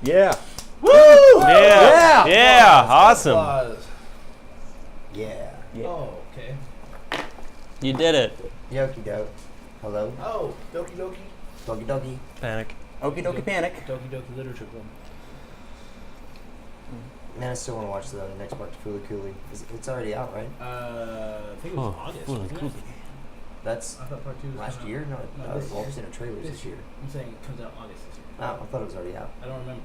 Yeah. Woo! Yeah. Awesome. Applause. Yeah. Oh, okay. You did it. Yoki doke. Hello. Oh, Doki Doki. Doki doki. Panic. Okie dokie panic. Doki Doki Literature Club. Man, I still want to watch the next part to Fooly Cooley. It's already out, right? I think it was August. Wasn't it? That's I thought part 2 was last coming year? out. No, No, this I've year. seen a trailer this year. I'm saying it comes out August this year. Oh, I thought it was already out. I don't remember.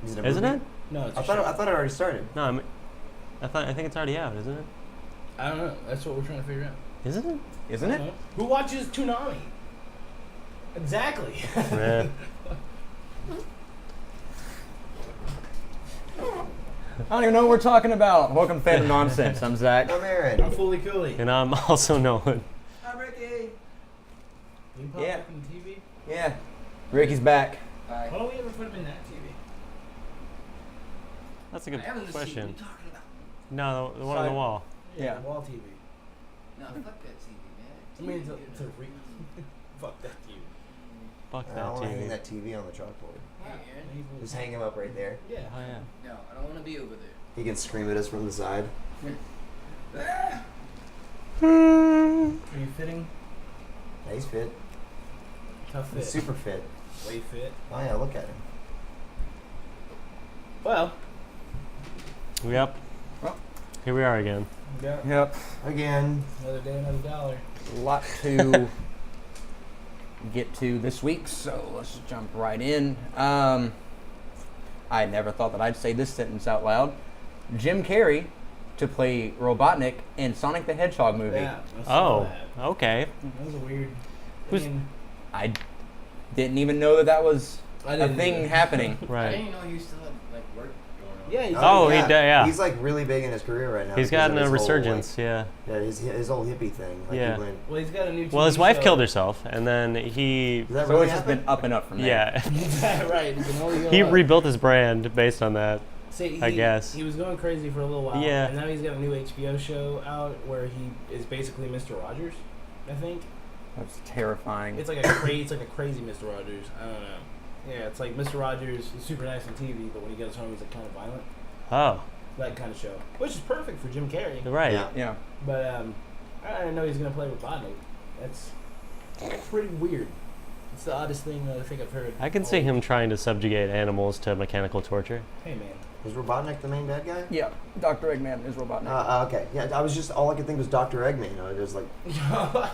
Is it a Isn't movie? it? No, it's I thought it already started. No, I think it's already out, isn't it? I don't know. That's what we're trying to figure out. Isn't it? Isn't it? Who watches Toonami? Exactly. Yeah. I don't even know what we're talking about. Welcome to Fandom Nonsense. I'm Zach. I'm Aaron. I'm fully coolly. And I'm also Nolan. I'm Ricky. You pop Yeah. up in the TV? Yeah. Ricky's back. Why don't we ever put him in that TV? That's a good I haven't seen question. what you're talking about. No, the one on the wall. Yeah. The wall TV. No, fuck that TV, I man. mean, to fuck that TV. Fuck I that want to hang TV. that TV on the chalkboard. Hey, Aaron. Just hang him up right there. Yeah. Oh yeah. No, I don't want to be over there. He can scream at us from the side. Ah! Are you fitting? Yeah, he's fit. Tough fit. He's super fit. Way fit. Oh yeah, look at him. Well. Yep. Well. Here we are again. Yeah. Yep. Again. Another day, another dollar. A lot to get to this week, so let's jump right in. I never thought that I'd say this sentence out loud. Jim Carrey to play Robotnik in Sonic the Hedgehog movie. Yeah. I saw Oh, that. okay. That was a weird. Who's- I didn't even know that was I a didn't thing either. happening. I Right. didn't know you still had like work going on. Yeah, he's Oh, yeah. He's like really big in his career right now. He's because gotten of a his whole, resurgence, yeah. Like, yeah, his whole hippie thing. Like Yeah. He went, Well, he's got a new. Well, his TV wife show. killed herself, and then he, Is that So really it's just been happened? up and up from there. yeah, Right. He can only go he up. rebuilt his brand based on that. See, I guess. he was going crazy for a little while. Yeah. And now he's got a new HBO show out where he is basically Mr. Rogers. I think That's terrifying. it's like a crazy Mr. Rogers. I don't know. Yeah, it's like Mr. Rogers is super nice on TV, but when he goes home, he's like kind of violent. Oh, That kind of show, which is perfect for Jim Carrey. right. Yeah. Yeah. But I didn't know he's gonna play with Robotnik. That's pretty weird. It's the oddest thing that I think I've heard. I can see him trying to subjugate animals to mechanical torture. Hey man. Is Robotnik the main bad guy? Yeah. Dr. Eggman is Robotnik. Okay. Yeah, I was just, all I could think was Dr. Eggman. I was like,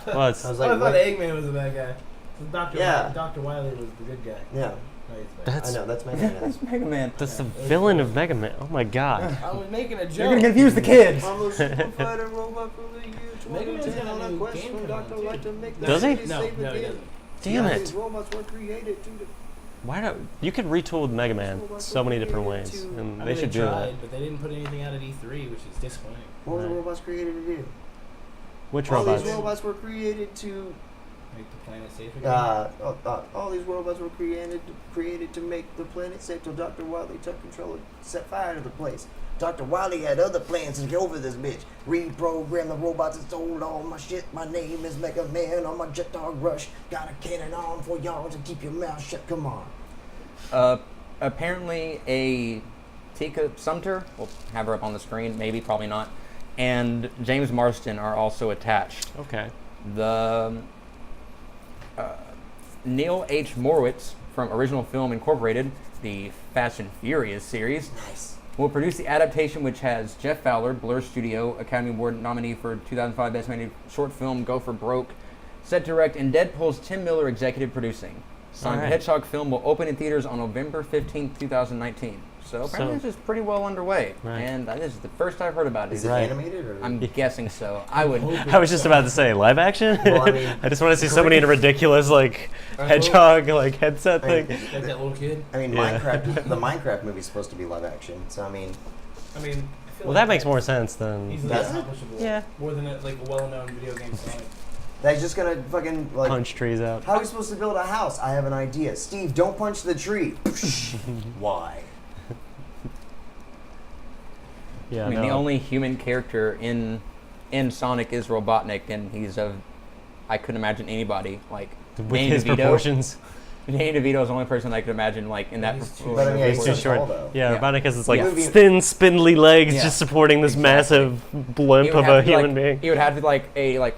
Well, it's, I was I like, thought what? Eggman was the bad guy. Dr. Yeah. Dr. Wiley was the good guy. Yeah, No, he's the bad That's- I know, that's Mega Man. That's Mega Man. that's the villain of Mega Man. Oh my god. I was making a joke. You're gonna confuse the kids. I'm a super fighter robot from the year Mega Man's 2010 got a on a new quest game from coming out, Dr. Light too. to make the Does he? city No, safe no, he again. doesn't. Damn Yeah, it. these robots were created to Why don't you could retool Mega Man so many different ways, and they should do tried, that. but they didn't put anything out at E3, which is disappointing. What were the Right. robots created to do? Which All robots? these robots were created to. Make the planet safe again. All these robots were created to make the planet safe. Till Dr. Wily took control and set fire to the place. Dr. Wily had other plans to get over this bitch. Reprogram the robots and stole all my shit. My name is Mega Man on my jet dog rush. Got a cannon on for y'all to keep your mouth shut. Come on. Apparently a Tika Sumter, we'll have her up on the screen, maybe, probably not, and James Marsden are also attached. Okay. The Neil H. Morowitz from Original Film Incorporated, the Fast and Furious series, Nice. will produce the adaptation, which has Jeff Fowler, Blur Studio, Academy Award nominee for 2005 Best Animated Short Film, Go for Broke, set direct, and Deadpool's Tim Miller executive producing. Sonic the Alright. Hedgehog film will open in theaters on November 15th, 2019. So apparently this is pretty well underway, Right. and this is the first I've heard about it. Is it Right. animated or? I'm guessing so. I would. I was just about to say live action. Well, I mean, I just want to see somebody in a ridiculous like hedgehog like headset I mean, thing. Like that little kid. I mean, Yeah. Minecraft. The Minecraft movie's supposed to be live action, so I mean, I mean, I feel Well, like that makes more sense than. easily Does it? accomplishable. Yeah. More than like a well-known video game Sonic. they're just gonna fucking like. Punch trees out. How are we supposed to build a house? I have an idea. Steve, don't punch the tree. Why? Yeah. I mean, no. the only human character in Sonic is Robotnik, and he's I couldn't imagine anybody like with Danny his DeVito. proportions. Danny DeVito is the only person I could imagine like in that. He's too But I mean, He's too so short. tall, though. Yeah, Yeah. Robotnik has this like Yeah. thin, spindly legs Yeah. just supporting this Exactly. massive blimp It would of have a to be, human like, being. It would have to be like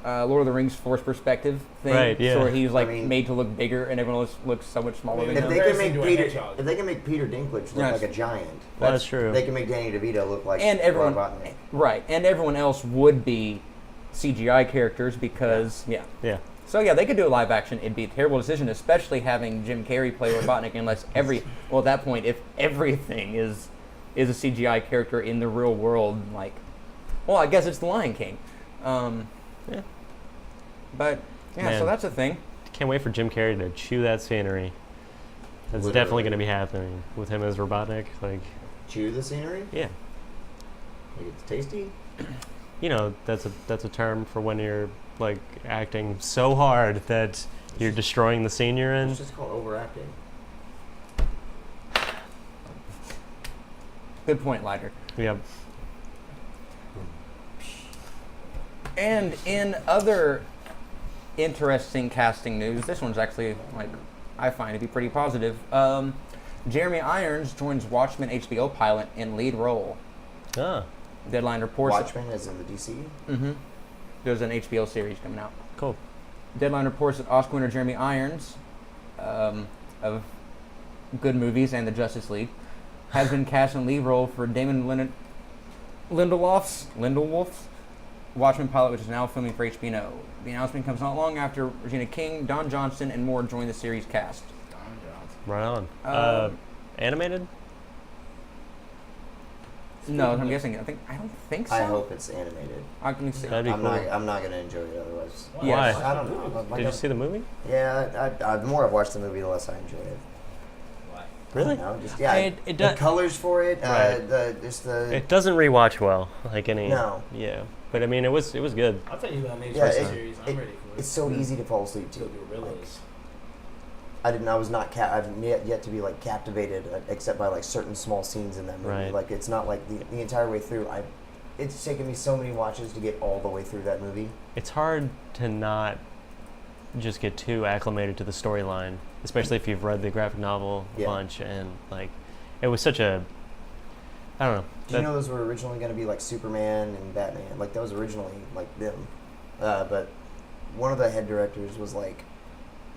a Lord of the Rings Force perspective thing, Right, yeah. so where he's like I mean- made to look bigger, and everyone else looks so much smaller I mean, than If him. they can Comparison make to a Peter, hedgehog. if they can make Peter Dinklage look Yes. like a giant, Well, that's true. They can make Danny DeVito look like And everyone- Robotnik. Right, and everyone else would be CGI characters because yeah. Yeah. So yeah, they could do a live action. It'd be a terrible decision, especially having Jim Carrey play Robotnik, unless at that point, if everything is a CGI character in the real world, like, well, I guess it's The Lion King. Yeah. But yeah, so Man. that's a thing. Can't wait for Jim Carrey to chew that scenery. That's Literally. definitely going to be happening with him as Robotnik. Like, Chew the scenery. yeah, Like it's tasty. you know, that's a term for when you're like acting so hard that you're destroying the scene you're in. It's just called overacting. Good point, Lighter. Yep. And in other interesting casting news, this one's actually like I find to be pretty positive. Jeremy Irons joins Watchmen HBO pilot in lead role. Ah, Deadline reports. Watchmen is in the DC. Mm-hmm. There's an HBO series coming out. cool. Deadline reports that Oscar winner Jeremy Irons, of good movies and the Justice League, has been cast in lead role for Damon Lindelof's Watchmen pilot, which is now filming for HBO. The announcement comes not long after Regina King, Don Johnston, and more joined the series cast. Don Johnson. Right on. Um, Animated? No, I'm guessing. I don't think so. I hope it's animated. Let me see. That'd be I'm cool. not gonna enjoy it otherwise. Yes. I don't know. Like Did you see the movie? Yeah, the more I've watched the movie, the less I enjoy it. Why? Really? I don't know, just yeah, It the does. colors for it, Right. the It doesn't rewatch well, like any. No. Yeah, but I mean, it was good. I'll tell you about an HBO Yeah, series. I'm it- ready for it. it's so easy to fall asleep It's to. gonna be Gorillas. I was not. I've yet to be like captivated, except by like certain small scenes in that movie. Right. Like it's not like the entire way through. It's taken me so many watches to get all the way through that movie. It's hard to not just get too acclimated to the storyline, especially if you've read the graphic novel a Yeah. bunch, and like, it was such a. I don't know. Do you know those were originally going to be like Superman and Batman? Like that was originally like them, but one of the head directors was like,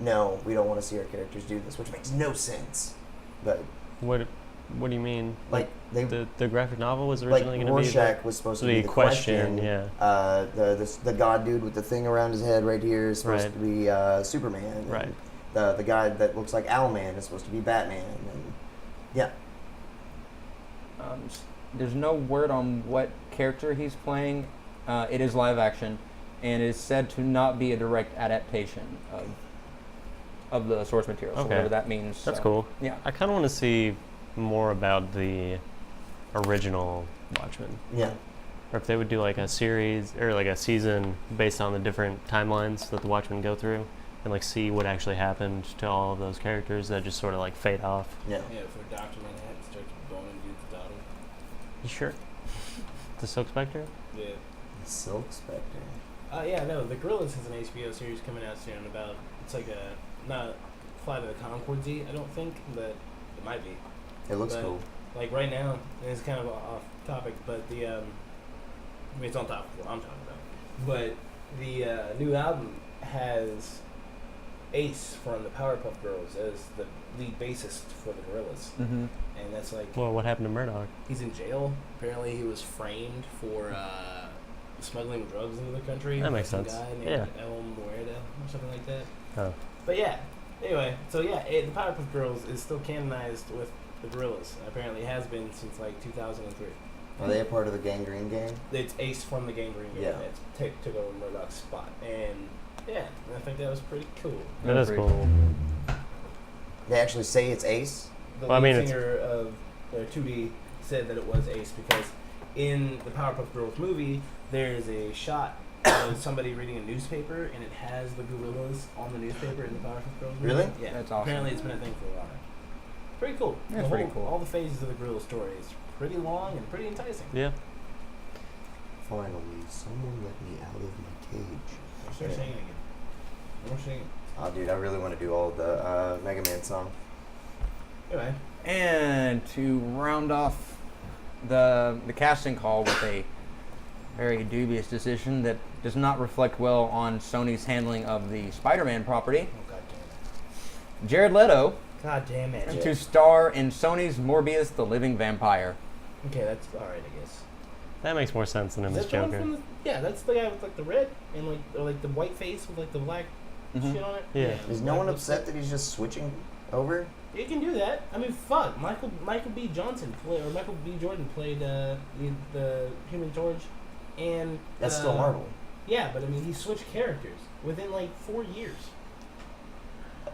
"No, we don't want to see our characters do this," which makes no sense. But What do you mean? like they The graphic novel was like originally going to be Rorschach was supposed to be the question, question. yeah. The god dude with the thing around his head right here is supposed Right. to be Superman. and Right. The guy that looks like Owlman is supposed to be Batman. And yeah. There's no word on what character he's playing. It is live action, and is said to not be a direct adaptation of the source material. So Okay. whatever that means. That's so, cool. Yeah. I kind of want to see more about the original Watchmen. Yeah. Or if they would do like a series or like a season based on the different timelines that the Watchmen go through, and like see what actually happened to all of those characters that just sort of like fade off. Yeah. Yeah, for Dr. Manhattan starts going and do the daughter. You sure? The Silk Spectre? Yeah. Silk Spectre. Yeah, no, the Gorillas has an HBO series coming out soon about, it's like not Flight of the Conchords-y, I don't think, but it might be. It looks But, cool. Like right now, and it's kind of off topic, but I mean, it's on topic of what I'm talking about. But the new album has Ace from the Powerpuff Girls as the lead bassist for the Gorillas. Mm-hmm. And that's like, Well, what happened to Murdoch? he's in jail. Apparently he was framed for smuggling drugs into the country. That makes Some sense. guy named Yeah. El Muerda or something like that. Oh. But yeah, anyway, so yeah, the Powerpuff Girls is still canonized with the Gorillas. Apparently it has been since like 2003. Are they a part of the Gangrene Gang? It's Ace from the Gangrene Gang Yeah. that took over Murdoch's spot. And yeah, I think that was pretty cool. That is Pretty cool. They actually say it's Ace. The Well, I mean, lead it's- singer of 2D said that it was Ace because in the Powerpuff Girls movie, there's a shot of somebody reading a newspaper and it has the gorillas on the newspaper in the Powerpuff Girls movie. Really? Yeah. That's awesome. Apparently it's been a thing for a while. Pretty cool. Yeah, The pretty whole- cool. All the phases of the gorilla story is pretty long and pretty enticing. Yeah. Finally, someone let me out of my cage. Start singing again. More singing. Oh, dude, I really want to do all the Mega Man song. Anyway, And to round off the casting call with a very dubious decision that does not reflect well on Sony's handling of the Spider-Man property, oh god Jared Leto damn it. God damn it. to star in Sony's Morbius the Living Vampire. Okay, that's alright, I guess. That makes more sense than him Is as that the one Joker. from the, yeah, that's the guy with like the red and like the white face with like the black Mhm. shit on it. Yeah. Is no one upset that he's just switching over? You can do that. I mean, fuck. Michael B. Jordan played the Human Torch, and That's still Marvel. Yeah, but I mean, he switched characters within like 4 years.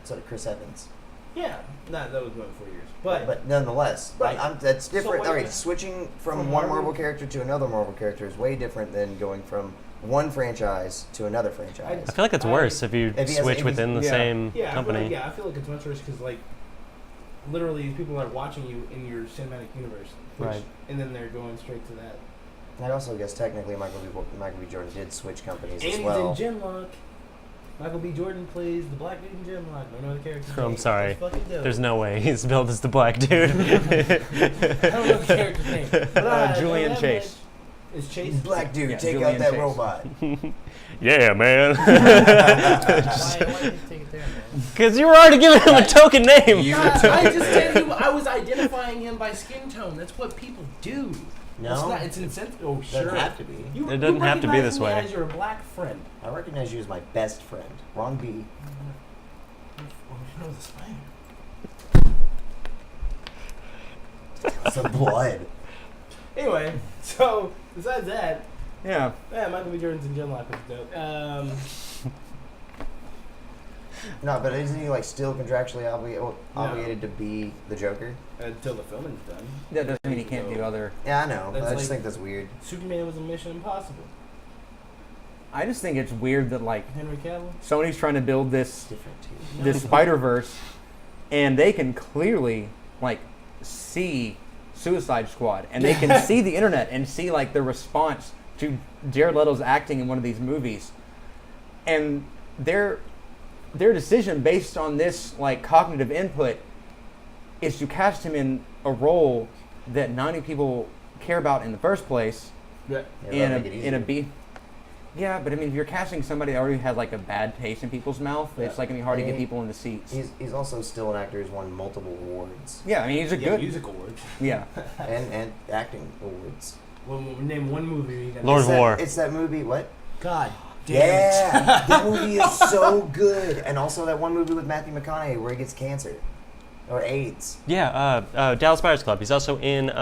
So did Chris Evans. Yeah, that was more than 4 years, but nonetheless, Right. That's So different. wait a All right, minute. switching From from one Marvel- Marvel character to another Marvel character is way different than going from one franchise to another franchise. I feel like it's worse if you If he has- switch if he's- within the yeah. same yeah, company. I feel like it's much worse because like literally people are watching you in your cinematic universe, Right. And then they're going straight to that. I also guess technically Michael B. Jordan did switch companies And as he's well. in Genlock. Michael B. Jordan plays the black dude in Genlock. Don't know the character's name. I'm sorry. It's fucking dope. There's no way he's billed as the black dude. I don't know the character's name. But Julian that Chase. much Is Chase Black dude, Yeah, take Julian out that Chase. robot. Yeah, man. Why did you take it there, man? Because you were already giving him a token name. God, I just said I was identifying him by skin tone. That's what people do. No, It's not. It's insensitive. Oh, sure. doesn't have to be. It doesn't have to be recognize this me way. As your black friend. I recognize you as my best friend. Wrong B. Oh, you know the spine. Some blood. Anyway, so besides that, Yeah. yeah, Michael B. Jordan's in Genlock was dope. No, but isn't he like still contractually obligated to be the Joker? Until the filming's done. That doesn't mean he can't do other. Yeah, I know. But That's I just like- think that's weird. Superman was a Mission Impossible. I just think it's weird that like Henry Cavill. Sony's trying to build It's this different too. this Spider-Verse, and they can clearly like see Suicide Squad, and they can see the internet and see like the response to Jared Leto's acting in one of these movies, and their decision based on this like cognitive input is to cast him in a role that 90 people care about in the first place Yeah. Yeah, that'll in make it a easier. B. Yeah, but I mean, if you're casting somebody that already had like a bad taste in people's mouth, it's like gonna be hard to get people in the seats. He's also still an actor who's won multiple awards Yeah, I mean, he's a good. music awards. Yeah, and acting awards. Well, name one movie. That Lord It's of War. It's that movie. What? God damn Yeah, that movie is so good. And also that one movie with Matthew McConaughey where he gets cancer or AIDS. Yeah, Dallas Buyers Club. He's also in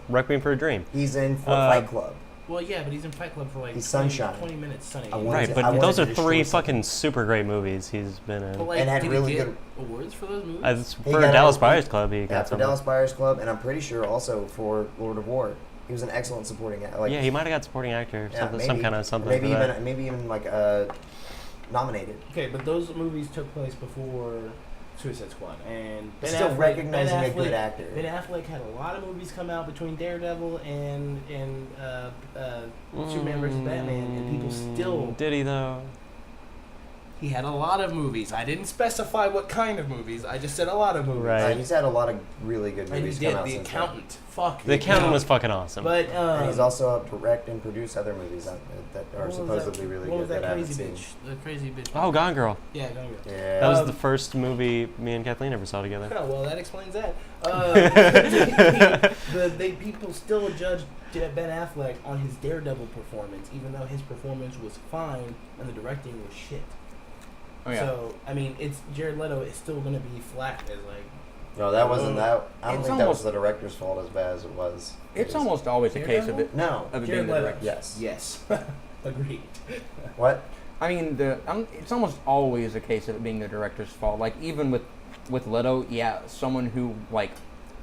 Requiem for a Dream. He's in Uh, Fight Club. Well, yeah, but he's in Fight Club for like He's 20, Sunshine. 20 minutes. Sunny. I wanted Right, to- but I wanted those to are destroy three something. fucking super great movies he's been in. But like, And had did really he get good- awards for those movies? For He got Dallas a- Buyers Club, he Yeah, got for something. Dallas Buyers Club, and I'm pretty sure also for Lord of War. He was an excellent supporting actor. Like, Yeah, he might have got supporting actor, yeah, something, maybe, some kind of something. Maybe for even that. maybe even like nominated. Okay, but those movies took place before Suicide Squad, and But still recognizing a good Ben actor. Affleck had a lot of movies come out between Daredevil and Superman vs. Batman, and people still. Did he though? He had a lot of movies. I didn't specify what kind of movies. I just said a lot of movies. Right. He's had a lot of really good And he movies did come out The since Accountant. Fuck. The Accountant was fucking awesome. But and he's also helped direct and produce other movies that are what was supposedly really what good was that that I haven't crazy seen. bitch? The crazy bitch. Oh, Gone Girl. Yeah, Gone Girl. Yeah. That was the first movie me and Kathleen ever saw together. Oh, well, that explains that. People still judge Ben Affleck on his Daredevil performance, even though his performance was fine and the directing was shit. oh yeah. So, I mean, it's Jared Leto is still going to be flat as like. No, that wasn't that. I don't It's think that was almost- the director's fault as bad as it was. It's almost always a case of it No. of it being Jared the Leto. director. Yes. Yes. Agreed. What? I mean, it's almost always a case of it being the director's fault. Like even with Leto, yeah, someone who like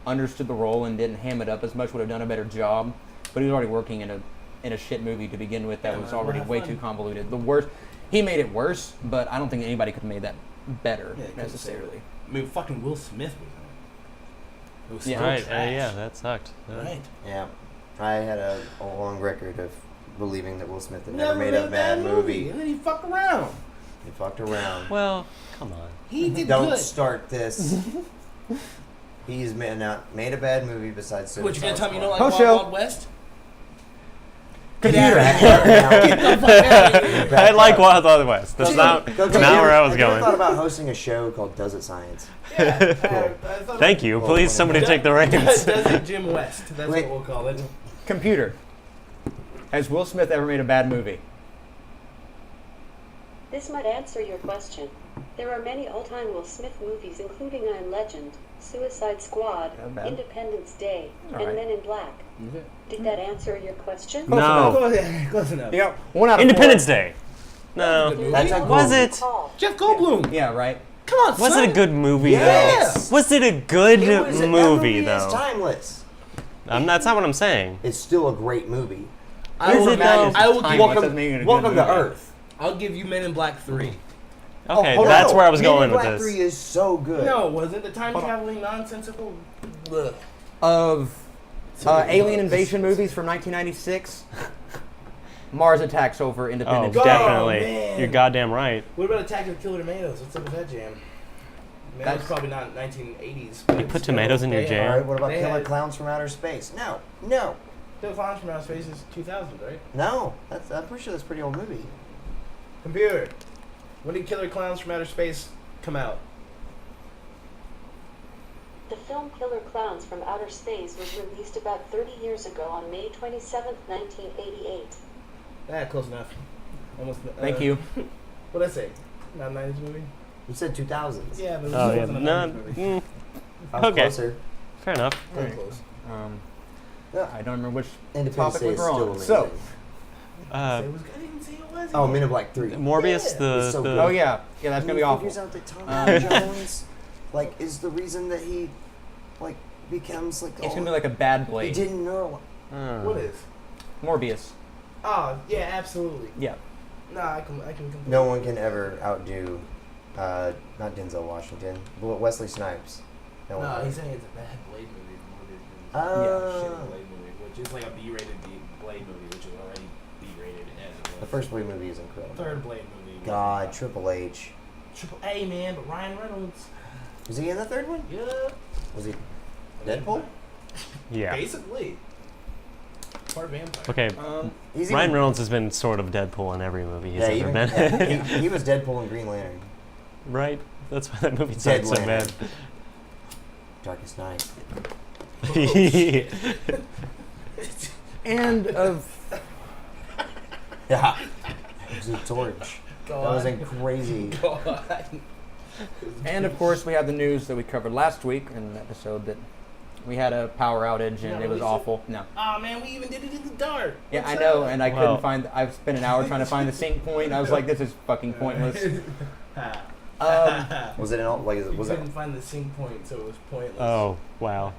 understood the role and didn't ham it up as much would have done a better job. But he was already working in a shit movie to begin with that Yeah, was man, already have way fun. too convoluted. The worst, he made it worse, but I don't think anybody could have made that better Yeah, 'cause necessarily. I mean, fucking Will Smith was in it. It was Yeah. still Right, trash. yeah, that sucked. Right. Yeah. I had a long record of believing that Will Smith had never made a bad movie. And then he fucked around. He fucked around. Well, come on. He did Don't good. start this. He's made a bad movie besides Suicide What, you gonna tell me you don't like Post Wild show. Wild West? Computer. Get the fuck out of here. I like Wild Wild West. That's not Go- where I was Have you ever going. thought about hosting a show called Does It Science? Yeah, I thought Thank you. Please, somebody take the reins. Desert Jim West. That's Wait. what we'll call it. Computer. Has Will Smith ever made a bad movie? This might answer your question. There are many all-time Will Smith movies, including I Am Legend, Suicide Squad, Not bad. Independence Day, All and right. Men in Black. Did that answer your question? No. Close enough. Yeah, 1 out of Independence 4. Day. No. That's a Was good it? Call. Jeff Goldblum. Yeah, right. Come on, Was son. it a good movie Yes. though? Was it a good It was- that movie is though? timeless. That's not what I'm saying. It's still a great movie. I Is will, it though? I will give, Welcome to Earth. I'll give you Men in Black 3. Okay, hold that's on. where I was Men in going with Black this. 3 is so good. No, was it the time traveling nonsensical? Ugh. Of alien invasion movies from 1996, Mars Attacks over Oh, Independence Day. definitely. man. You're goddamn right. What about Attack of the Killer Tomatoes? What's up with that jam? Man, That's- that's probably not 1980s. But You it's put still- tomatoes in your they jam? had- All right, what about they Killer had- Clowns from Outer Space? No, no, Killer Clowns from Outer Space is 2000, right? no. I'm pretty sure that's a pretty old movie. Computer. When did Killer Clowns from Outer Space come out? The film Killer Clowns from Outer Space was released about 30 years ago on May 27, 1988. Close enough. Almost. Thank you. What'd I say? Not a 90s movie? You said 2000s. Yeah, but it Oh yeah. wasn't a No. 90s movie. I was Okay. closer. Fair enough. Very close. Yeah. I don't remember which Independence topic Day we is were still on. amazing. So, It was, I didn't say it was. Oh, Men in Black 3. Morbius, Yeah. the It's so the good. oh yeah, that's gonna be awful. Figures out that Tommy Jones, is the reason that he, becomes It's gonna be like a bad he Blade. didn't know. What is? Morbius. Oh, yeah, absolutely. Yeah. Nah, I can completely. No one can ever outdo, not Denzel Washington, but Wesley Snipes. No one No, can. he's saying it's a bad Blade movie. Morbius is Ah. a shitty Blade movie, which is like a B-rated Blade movie, which is already B-rated as it The was. first Blade movie is incredible. Third Blade movie. was God, not- Triple H. Triple A, man, but Ryan Reynolds. Was he in the third one? Yeah. Was he Deadpool? Yeah. Basically. Part vampire. Okay. He's Ryan even- Reynolds has been sort of Deadpool in every movie he's Yeah, ever even, been. yeah, he was Deadpool and Green Lantern. Right? That's why that movie Dead sounds so bad. Lantern. Darkest Night. And of Yeah. It was a torch. That was God. crazy. God. and of course we have the news that we covered last week in an episode that we had a power outage and Yeah, it was release it? awful. No. Oh man, we even did it in the dark. Yeah, What's I know, up? and I Wow. couldn't find. I've spent an hour trying to find the sync point. I was like, "This is fucking pointless." Was it in all? Was You it? couldn't find the sync point, so it was pointless. Oh, wow.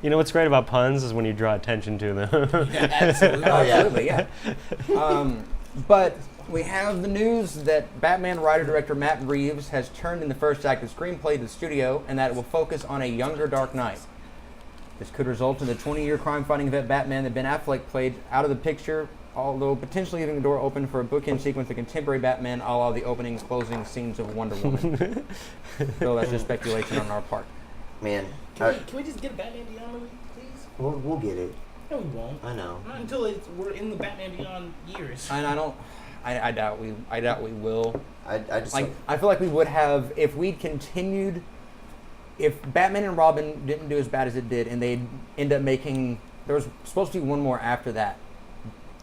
You know what's great about puns is when you draw attention to them. Yeah, absolutely. Oh, yeah. Absolutely, yeah. But we have the news that Batman writer-director Matt Reeves has turned in the first act of screenplay to the studio, and that it will focus on a younger Dark Knight. This could result in the 20-year crime-fighting vet Batman that Ben Affleck played out of the picture, although potentially leaving the door open for a bookend sequence of contemporary Batman, a la the opening and closing scenes of Wonder Woman. So that's just speculation on our part. Man, Can we just get a Batman Beyond movie, please? we'll get it. No, we won't. I know. Not until we're in the Batman Beyond years. And I doubt we will. I just Like, I feel like we would have if we'd continued. If Batman and Robin didn't do as bad as it did, and they'd end up making, there was supposed to be one more after that.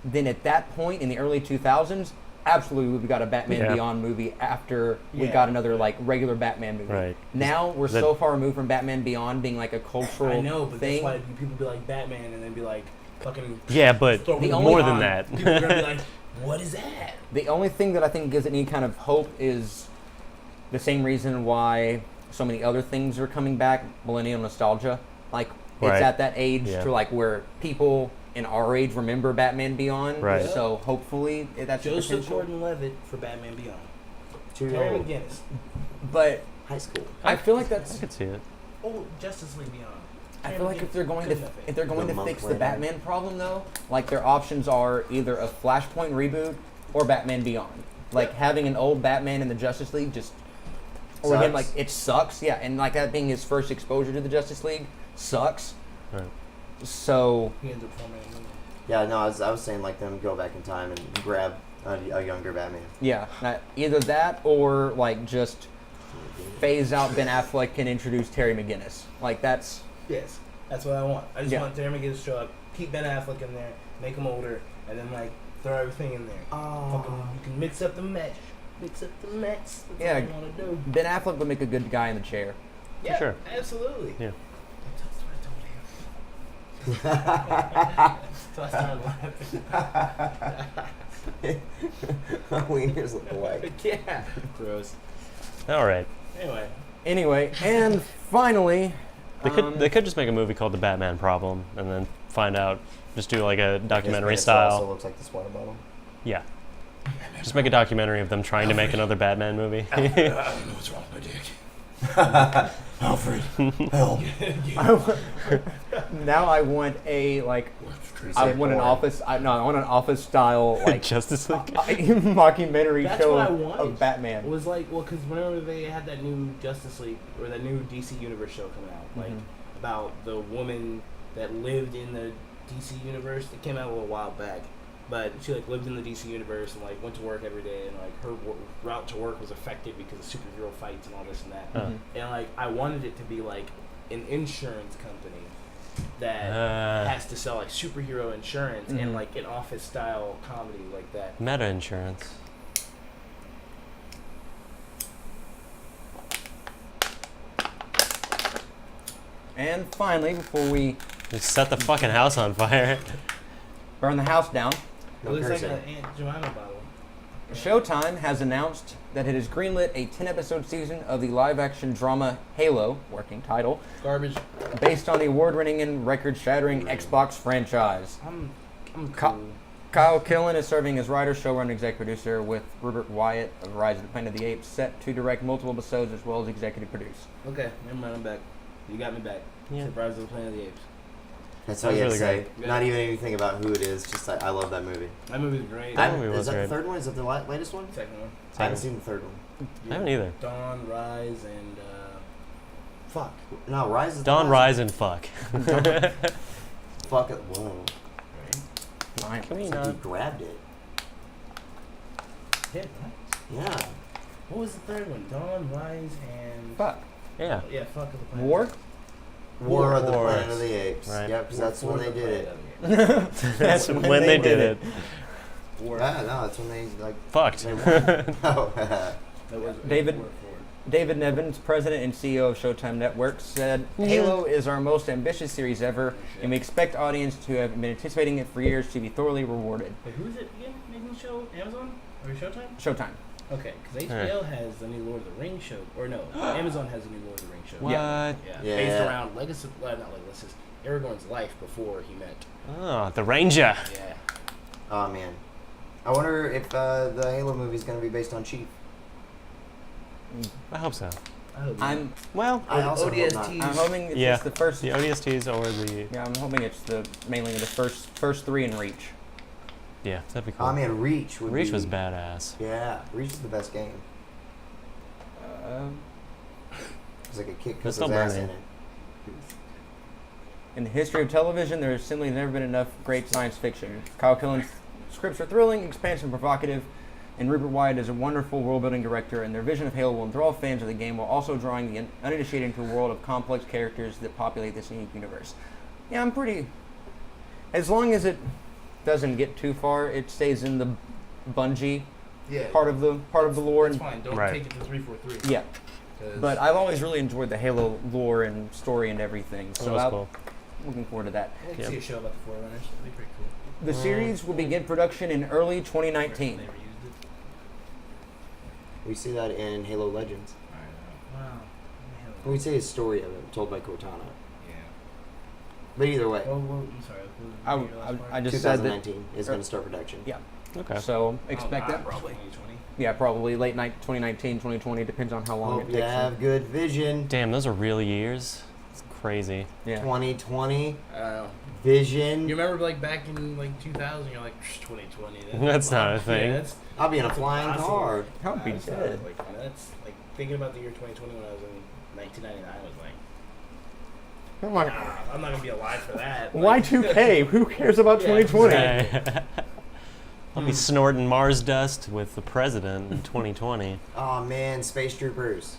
Then at that point in the early 2000s, absolutely we got a Batman Yeah. Beyond movie after we Yeah. got another regular Batman movie. Right. Now we're That- so far removed from Batman Beyond being like a cultural I know, but thing. that's why people be like Batman and then be like fucking. Yeah, but throw The it only more on. than that. People are gonna be like, what is that? The only thing that I think gives it any kind of hope is the same reason why so many other things are coming back, millennial nostalgia. Like, it's Right. at that age Yeah. to where people in our age remember Batman Beyond. Right. So hopefully that's the Joseph potential. Gordon-Levitt for Batman Beyond. too Terry old. McGinnis. But High school. I feel like I that's. could see it. Oh, Justice League Beyond. I Terry feel like if McGinnis. they're going Good to enough. The fix the month later. Batman problem though, like their options are either a Flashpoint reboot or Batman Beyond. Like having an old Batman in the Justice League or again, like Sucks. it sucks. Yeah, and like that being his first exposure to the Justice League sucks. Right. So He ends up forming a new one. Yeah, no, I was saying like them go back in time and grab a younger Batman. yeah, either that or like just phase out Ben Affleck and introduce Terry McGinnis. Like that's Yes, that's what I want. I just Yeah. want Terry McGinnis to show up, keep Ben Affleck in there, make him older, and then like throw everything in there. Fucking, you can mix up the mesh. Mix up the mesh. That's Yeah. what I want to do. Ben Affleck would make a good guy in the chair. Yeah, sure. Absolutely. Yeah. That's what I told him. So I started laughing. Wieners look alike. Yeah. Gross. All right. Anyway, And finally, They could just make a movie called The Batman Problem and then find out, just do like a documentary His penis also style. looks like the water bottle. Yeah. Just make a documentary of them trying to make another Batman movie. I don't know what's wrong with my dick. Alfred, help. now I want a like I want an office. I want an office style like Justice League. mockumentary That's show what I of wanted. Batman. it was like, well, because whenever they had that new Justice League or that new DC Universe show coming out, like about the woman that lived in the DC Universe, that came out a little while back. But she like lived in the DC universe and like went to work every day, and like her route to work was affected because of superhero fights and all this and that. And like I wanted it to be like an insurance company that has to sell like superhero insurance and like an office style comedy like that. Meta insurance. And finally, before we Just set the fucking house on fire. burn the house down, It looks like an Aunt Joanna bottle. Showtime has announced that it has greenlit a 10-episode season of the live-action drama Halo, working title, Garbage. based on the award-winning and record-shattering Xbox franchise. I'm Ca- cool. Kyle Killen is serving as writer, showrunner, executive producer, with Rupert Wyatt of Rise of the Planet of the Apes set to direct multiple episodes as well as executive produce. Okay, never mind, I'm back. You got me back. Yeah. Surprise of the Planet of the Apes. That's all That you have was to really say. great. Not even anything about who it is. Just I love that movie. That movie's great. That movie was is that great. the third one? Is that the latest one? Second one. I haven't seen the third one. I haven't either. Dawn, Rise, and fuck. No, Rise is the Dawn, last Rise, and fuck. one. Fuck it. Whoa. Fine. Can we It's like not? you grabbed it. Yeah. What? Yeah. What was the third one? Dawn, Rise, and Fuck. Yeah. yeah, fuck of the Planet. War? War of the Wars. Planet of the Apes. Right. Yep, because that's when they did it. That's when they did it. War. Yeah, no, that's when they like Fucked. they won. Oh, That was David- War. David Nevins, president and CEO of Showtime Networks, said, Halo is our most ambitious series ever, and we expect audience to have been anticipating it for years to be thoroughly rewarded. Wait, who's it again? Making the show? Amazon or Showtime? Showtime. Okay, because HBO has the new Lord of the Rings show, or no, Amazon has the new Lord of the Rings show. What? Yeah. Yeah. Based around Legacy, not Legacy, Aragorn's life before he met. Oh, the Ranger. Yeah. oh man. I wonder if the Halo movie is going to be based on Chief. I hope so. I hope I'm Well, I also hope not. ODST. I'm hoping it's Yeah. just the first. the ODSTs or the Yeah, I'm hoping it's mainly the first three in Reach. yeah, that'd be cool. Oh man, Reach would Reach be, was badass. Yeah, Reach is the best game. It's like a kid It's puts his still ass in burning. it. In the history of television, there has simply never been enough great science fiction. Kyle Killen's scripts are thrilling, expansive, and provocative, and Rupert Wyatt is a wonderful world-building director, and their vision of Halo will enthrall fans of the game while also drawing the uninitiated into a world of complex characters that populate this unique universe. Yeah, I'm pretty... As long as it doesn't get too far, it stays in the Bungie Yeah. part of the lore. That's And fine. Don't Right. take it to 343. yeah, but I've always really enjoyed the Halo lore and story and everything, That so was I'm cool. looking forward to that. I'd like to Yep. see a show about the Forerunners. That'd be pretty cool. The series will begin production in early 2019. They reused it. We see that in Halo Legends. I know. Wow. We see a story of it told by Cortana. Yeah. But either way, Oh, I'm sorry. I just said that. 2019 is going to start production. Yeah. Okay. So expect that. Probably. Yeah, probably late night 2019, 2020, depends on how long Hope it you takes. have good vision. Damn, those are real years. It's Yeah, crazy. Yeah. 2020 I don't know. vision. You remember like back in like 2000, you're like 2020. That's not a thing. Yeah, that's I'll be in a flying impossible. car. That would be That's dead. Like that's like thinking about the year 2020 when I was in 1999. I was like, Oh my. I'm not gonna be alive for that. Y2K. Who cares about Yeah. 2020? Right. I'll be snorting Mars dust with the president in 2020. Oh man, Space Troopers.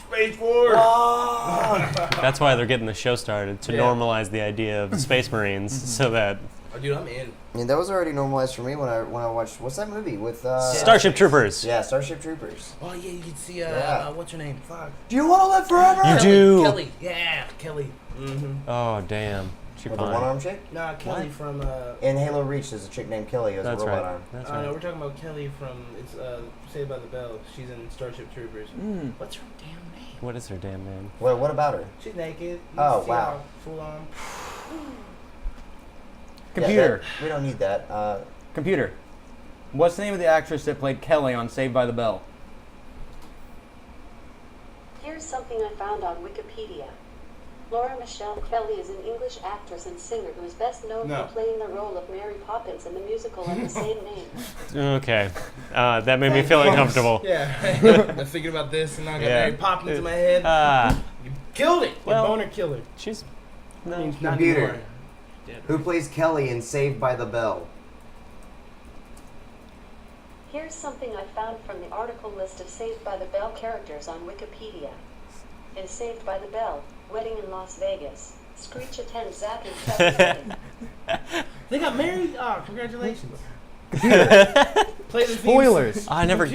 Space Force. Oh! That's why they're getting the show started, to Yeah. normalize the idea of Space Marines, so that Oh, dude, I'm in. I mean, that was already normalized for me when I watched. What's that movie with? Starship Troopers. Yeah, Starship Troopers. Oh yeah, you can see. Yeah. What's her name? Fuck. Do you want to live forever? You Kelly, do. Kelly. Yeah, Kelly. Mm-hmm. Oh damn, she With the fine. one-arm chick? Nah, Kelly from. In Halo Reach, there's a chick named Kelly who has That's a robot right. arm. That's No, right. we're talking about Kelly from Saved by the Bell. She's in Starship Troopers. Mm. What's her damn name? What is her damn name? Well, what about her? She's naked. Oh, See wow. how Full on. Computer. Yeah, we don't need that. Computer. What's the name of the actress that played Kelly on Saved by the Bell? Here's something I found on Wikipedia. Laura Michelle Kelly is an English actress and singer who is best known No. for playing the role of Mary Poppins in the musical of the same name. Okay, that made me feel uncomfortable. Yeah. I'm thinking about this and I got Yeah. Mary Poppins in my head. You killed it. Well- You boner killer. She's I no. mean, not Computer. anymore. Who plays Kelly in Saved by the Bell? Here's something I found from the article list of Saved by the Bell characters on Wikipedia. In Saved by the Bell, Wedding in Las Vegas, Screech attends Zaq and Kevin's wedding. They got married? Oh, congratulations. Play the theme. Spoilers. I never.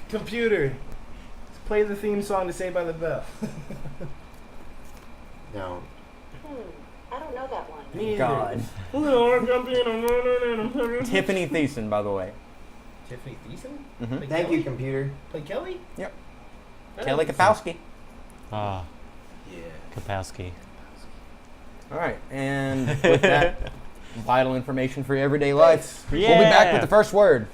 Computer. Play the theme song to Saved by the Bell. No. I don't know that one. Me either. God. Tiffany Thiessen, by the way. Tiffany Thiessen? Mhm. Play Thank Kelly? you, computer. Play Kelly? Yep. I Kelly don't- Kapowski. Ah, Yeah. Kapowski. All right, and with that vital information for your everyday life, we'll be back with the first word.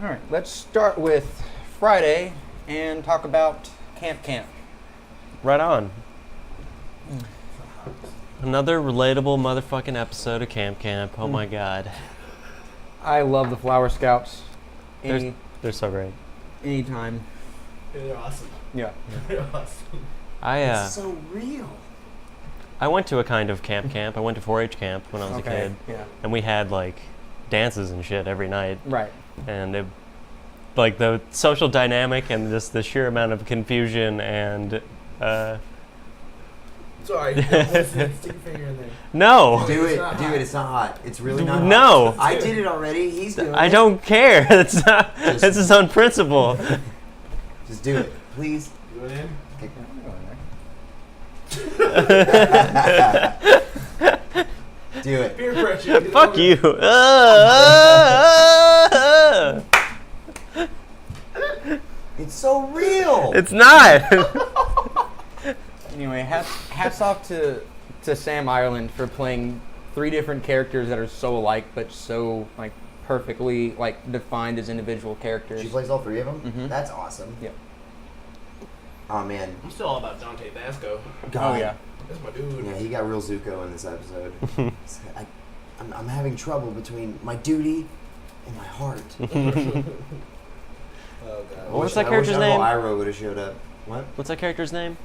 All right, let's start with Friday and talk about Camp. Right on. Another relatable motherfucking episode of Camp. Oh my god. I love the Flower Scouts. They're so great. Anytime. They're awesome. Yeah. They're awesome. It's so real. I went to a kind of camp. I went to 4-H camp when I was a kid, Yeah. and we had like dances and shit every night, Right. and it, like the social dynamic and just the sheer amount of confusion and Sorry. Stick your finger in there. no, Do it. not Do hot. it. It's not hot. It's really not hot. no, I did it already. He's doing I it. don't care. It's not. This is on principle. Just do it. Please. You in? Do it. Peer pressure. Get Fuck over you. It's so real. It's not. Anyway, hats off to Sam Ireland for playing 3 different characters that are so alike, but so like perfectly like defined as individual characters. She plays all 3 of them. Mhm. That's awesome. Yep. Oh man. I'm still all about Dante Basco. Oh yeah. That's my dude. Yeah, he got real Zuko in this episode. I'm having trouble between my duty and my heart. Oh god. What's that I character's wish name? Uncle Iroh would have showed up. What? What's that character's name?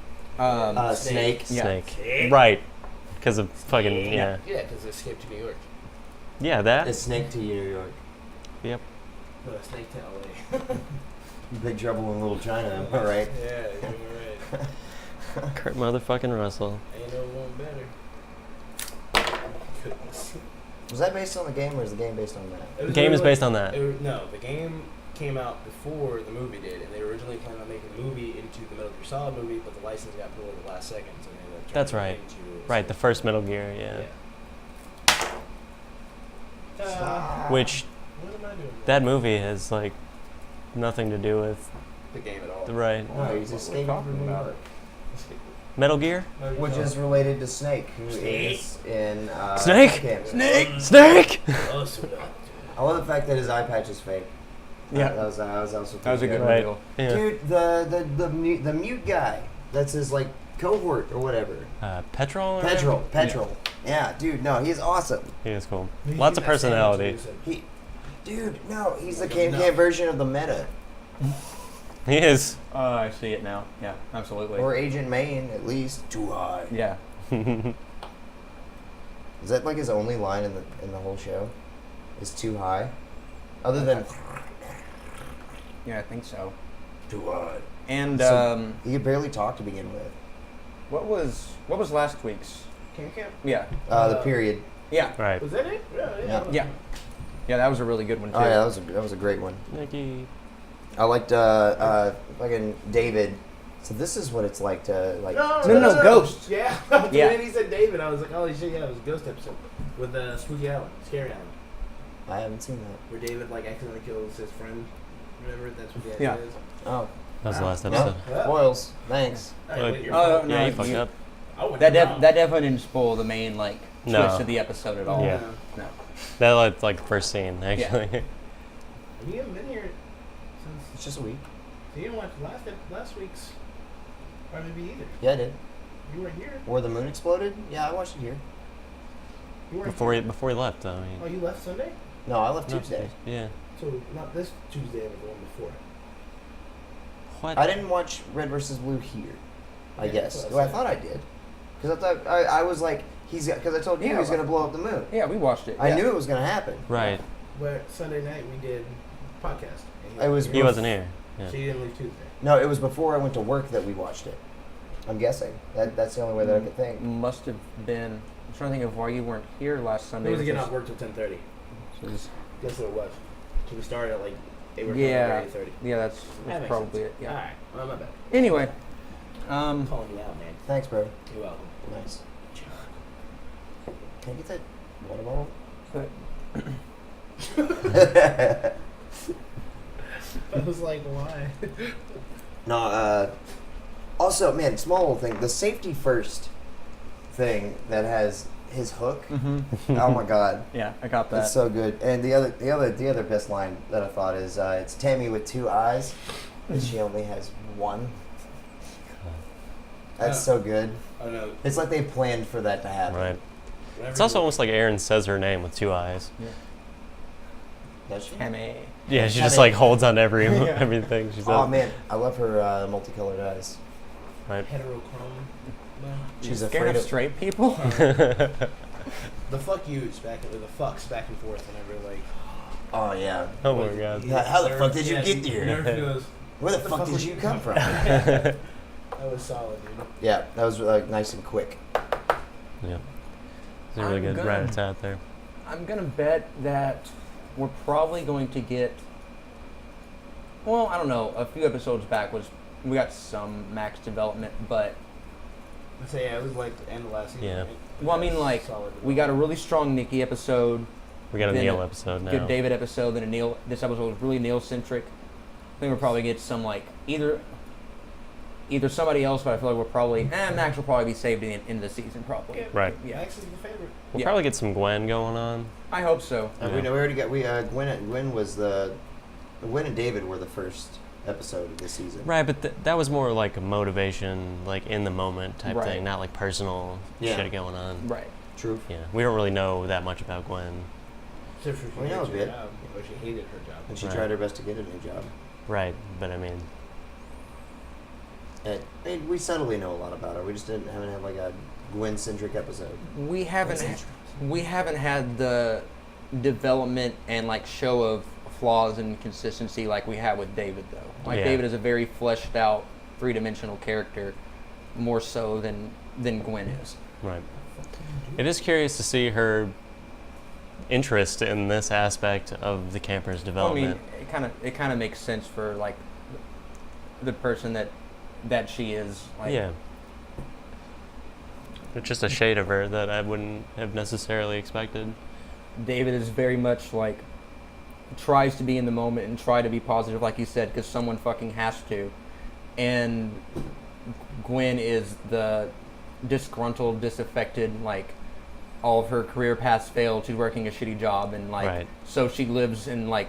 Snake. Yeah. Snake. Right. Because of fucking yeah. Yeah, because they escaped to New York. Yeah, that. A snake to New York. Yep. But a snake to LA. Big Trouble in Little China, am I right? Yeah, you're right. Kurt motherfucking Russell. Ain't no one better. Goodness. Was that based on the game, or is the game based on that? It was Game is originally- based on that. No, the game came out before the movie did, and they originally planned on making the movie into the Metal Gear Solid movie, but the license got pulled at the last second, so they ended up That's turning right. it into Right, the first Metal Gear, yeah. Which What am I doing? that movie has like nothing to do with The game at all. the right No, he's escaping from New York. Metal Gear. Which is related to Snake, who is in Snake? Camp. Snake. Oh, so bad. I love the fact that his eye patch is fake. Yeah. that was also That was a pretty good Right. reveal. Yeah. Dude, the mute guy. That's his like cohort or whatever. Petrol. Petrol. Yeah, dude. No, he's awesome. He is cool. Did you Lots see of that sandwich personality. you said? He's the Like a camp nut. version of the meta. He is. I see it now. Yeah, absolutely. Or Agent Maine, at least. Too high. Yeah. Is that like his only line in the whole show? Is too high? Other than Yeah, I think so. too high. And So- he could barely talk to begin with. what was last week's? Camp Camp? Yeah. The period. Yeah. Right. Was that it? Yeah. Yeah. Yeah, that was a really good one too. Oh yeah, that was a great one. Nikki. I liked fucking David. So this is what it's like to like. No, Ghost. Yeah. Yeah. When he said David, I was like, holy shit, yeah, it was a Ghost episode with Spooky Island, Scary Island, I haven't seen that. where David like accidentally kills his friend. Remember? That's what the Yeah. idea is. Oh, That was the last no. episode. Spoils. Thanks. Hey, wait, you're Oh, fine. no, Yeah, you fucked you- up. I wouldn't That know. that definitely didn't spoil the main like No. twist of the episode at all. Yeah. No. That was like the first scene, actually. You haven't been here since. It's just a week. So you didn't watch last week's, or maybe either. Yeah, I did. You weren't here. Where the moon exploded? Yeah, I watched it here. You weren't before here. he left, I mean. Oh, you left Sunday? No, I left No, Tuesday. Yeah. So not this Tuesday, but the one before. What? I didn't watch Red vs. Blue here. I Yeah, guess. that's what I Well, I said. thought I did. Because I thought I was like because I told you Yeah, he was gonna blow up the moon. Yeah, we watched it. I yeah. knew it was gonna happen. Right. But Sunday night we did podcast. and It was- here. He wasn't here. Yeah. So you didn't leave Tuesday. No, it was before I went to work that we watched it. I'm guessing. That's the only way that I could think. Must have been. I'm trying to think of why you weren't here last Sunday. It was getting because- off work till 10:30. it was- Guess what it was. So we started at like they were Yeah. 8:30. Yeah, that's That makes probably sense. it. Yeah. All right. Well, my bad. Anyway, I'm calling you out, man. Thanks, bro. You're welcome. Nice. Can I get that water bottle? I was like, why? No, also, man, small little thing. The safety first thing that has his hook. Oh my god. yeah, I got that. That's so good. And the other best line that I thought is it's Tammy with two eyes, and she only has one. That's so good. Oh no. It's like they planned for that to happen. Right. Whenever It's also you- almost like Aaron says her name with two eyes. Does she? Tammy. Yeah, she I just mean- like holds on to Yeah. everything she says. Oh man, I love her multicolored eyes. Right. heterochrome. No. She's Scared afraid of of. straight people. The fuck yous back and the fucks back and forth whenever like. Oh yeah. Oh my god. How the fuck did you get here? Nerf goes. Where the the fuck fuck did was you you come from? That was solid, dude. Yeah, that was nice and quick. Yeah. It's a really I'm good gonna- rat-a-tat there. I'm gonna bet that we're probably going to get. Well, I don't know. A few episodes back we got some max development, but I'd say yeah, it was like the end of last season. Yeah. Right? well, I mean, like Solid we got a really strong Nikki episode, We got a Then Neil a episode now. good David episode, then a Neil. This episode was really Neil centric. I think we'll probably get some like either somebody else, but I feel like we'll probably Max will probably be saved in the end of the season probably. Yeah. Right. Yeah, Max is the favorite. We'll Yeah. probably get some Gwen going on. I hope so. Yeah. We already got Gwen was Gwen and David were the first episode of this season. Right, but that was more like a motivation, like in the moment type Right. thing, not like personal Yeah. shit going on. Right. True. Yeah, we don't really know that much about Gwen. Except for she We know hates a her bit. job, or she hated her job. And she Right. tried her best to get a new job. Right, but I mean, And we subtly know a lot about her. We just haven't had like a Gwen-centric episode. We haven't had the development and like show of flaws and consistency like we have with David though. Like Yeah. David is a very fleshed out three-dimensional character more so than Gwen is. right. It is curious to see her interest in this aspect of the camper's I development. mean, it kind of makes sense for like the person that she is. Like, Yeah. It's just a shade of her that I wouldn't have necessarily expected. David is very much like tries to be in the moment and try to be positive, like you said, because someone fucking has to. And Gwen is the disgruntled, disaffected, like all of her career paths failed. She's working a shitty job, and like Right. so she lives in like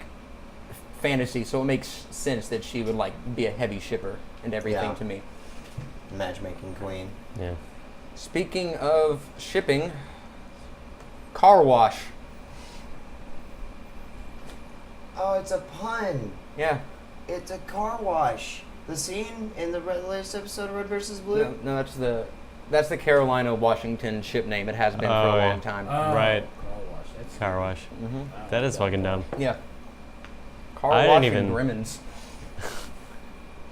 fantasy, so it makes sense that she would like be a heavy shipper and everything Yeah. to me. Matchmaking queen. Yeah. Speaking of shipping, car wash. Oh, it's a pun. Yeah. It's a car wash. The scene in the latest episode of Red vs. Blue? No, that's the Carolina Washington ship name. It has been for Oh, a yeah. long time. Right. Car wash. That's Car wash. hmm That is fucking dumb. Yeah. Car I wash didn't and even- Grimmins.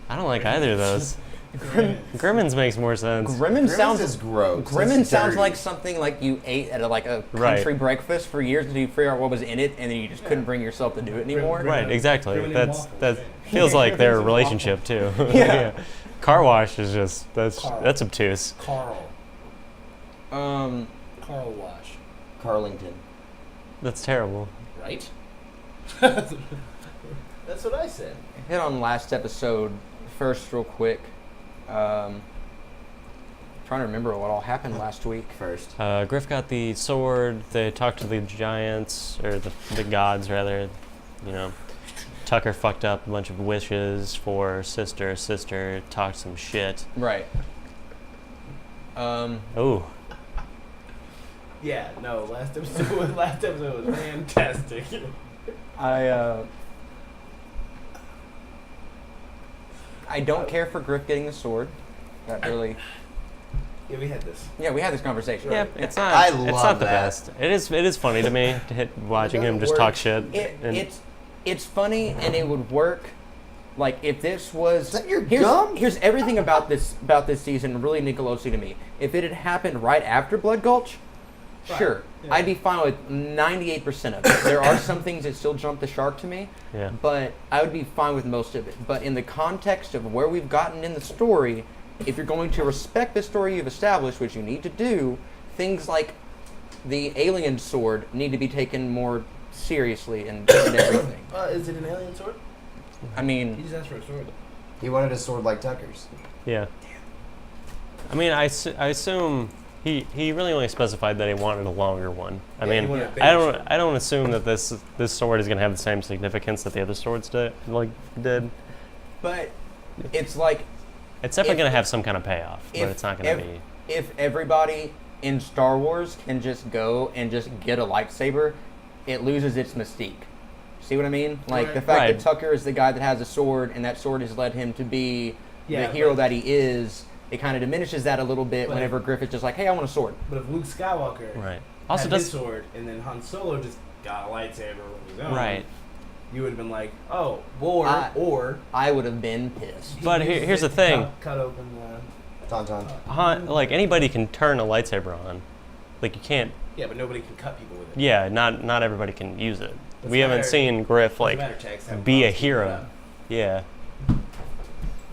I don't like either of those. Grimmins makes more sense. Grimmins sounds is gross. Grimmins That's sounds dirty. like something like you ate at a Right. country breakfast for years until you figure out what was in it, and then you just couldn't bring yourself to do it anymore. Right, exactly. Grimmins and That waffles, feels like their Grimmins and relationship too. Yeah. Car wash is just that's Carl. obtuse. Carl Wash. Carlington. That's terrible. Right? That's what I said. Hit on last episode first, real quick. Trying to remember what all happened last week. First. Griff got the sword. They talked to the giants, or the gods rather. You know, Tucker fucked up a bunch of wishes for sister. Sister talked some shit. Right. Oh, Yeah, no, last episode was fantastic. I don't care for Griff getting the sword. That really. Yeah, we had this. Yeah, we had this conversation. yeah. It's not. I it's love not the that. best. It is funny to me to hit watching him just work. talk shit. and It's funny, and it would work. Like if this was Is that your here's, gum? here's everything about this season really Nickelodeon to me. If it had happened right after Blood Gulch, sure, Yeah. I'd be fine with 98% of it. There are some things that still jump the shark to me, yeah. but I would be fine with most of it. But in the context of where we've gotten in the story, if you're going to respect the story you've established, which you need to do, things like the alien sword need to be taken more seriously and everything. Is it an alien sword? I He mean, just asked for a sword. He wanted a sword like Tucker's. Yeah. I mean, I assume he really only specified that he wanted a longer one. I Yeah, he mean, wanted a big I sword. don't assume that this sword is gonna have the same significance that the other swords did. but it's like It's definitely If- gonna have some kind of payoff, but if it's not gonna be. if everybody in Star Wars can just go and just get a lightsaber, it loses its mystique. See what I mean? Like the fact Right. that Tucker is the guy that has a sword, and that sword has led him to be Yeah, the hero but- that he is. It kind of diminishes that a little bit But- whenever Griffith's just like, "Hey, I want a sword." But if Luke Skywalker Right. Also, had his does sword and then Han Solo just got a lightsaber with his own, right. you would have been like, oh, or I would have been pissed. he But uses here's it the to thing. cut open the. Tauntaun. Like anybody can turn a lightsaber on. Like you can't. Yeah, but nobody can cut people with it. Yeah, not everybody can use it. Doesn't We haven't matter. seen Griff Doesn't like matter, Tex, have be a Bob speed it hero. up. Yeah.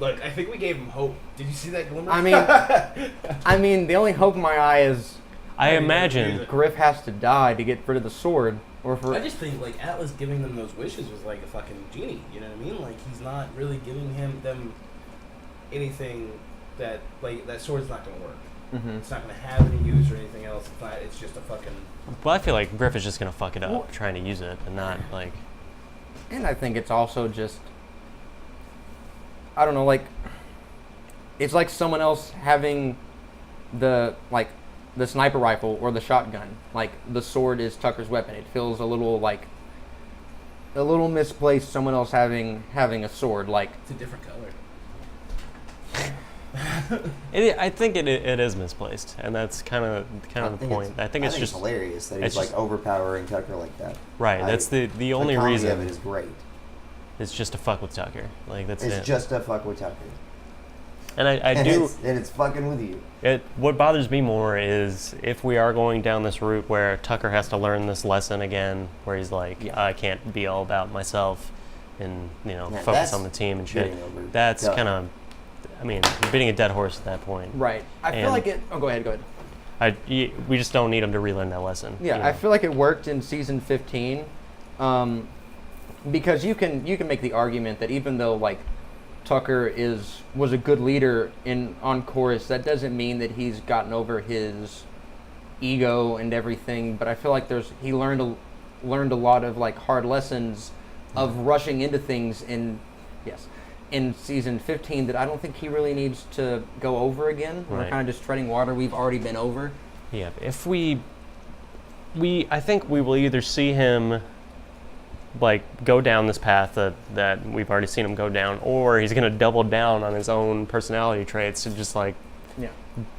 Look, I think we gave him hope. Did you see that glimmer? I mean, the only hope in my eye is I Maybe imagine. use Griff has to die to get rid of the sword, or for I just think like Atlas giving them those wishes was like a fucking genie. You know what I mean? Like he's not really giving them anything that like that sword's not gonna work. Mhm. It's not gonna have any use or anything else. It's not. It's just a fucking. Well, I feel like Griff is just gonna fuck it up Well- trying to use it and not like. And I think it's also just, I don't know, like, it's like someone else having the sniper rifle or the shotgun. Like, the sword is Tucker's weapon. It feels a little misplaced, someone else having a sword. Like, It's a different color. I think it is misplaced, and that's kind of the point. I think it's just hilarious that it's he's like just- overpowering Tucker like that. right. That's the only comedy reason. of it is great. It's just to fuck with Tucker. Like that's It's it. just a fuck with Tucker. And I And do. it's fucking with you. What bothers me more is if we are going down this route where Tucker has to learn this lesson again, where he's like, Yeah. I can't be all about myself, and Yeah, focus that's on the team and shit. getting over That's dumb. kind of, I mean, you're beating a dead horse at that point. right. I feel And- like it. Oh, go ahead. We just don't need him to relearn that lesson. Yeah, you know? I feel like it worked in season 15, because you can make the argument that even though like Tucker was a good leader on Chorus, that doesn't mean that he's gotten over his ego and everything. But I feel like he learned a lot of like hard lessons of rushing into things in season 15 that I don't think he really needs to go over again. We're Right. kind of just treading water we've already been over. Yeah, if I think we will either see him like go down this path that we've already seen him go down, or he's going to double down on his own personality traits and just like Yeah.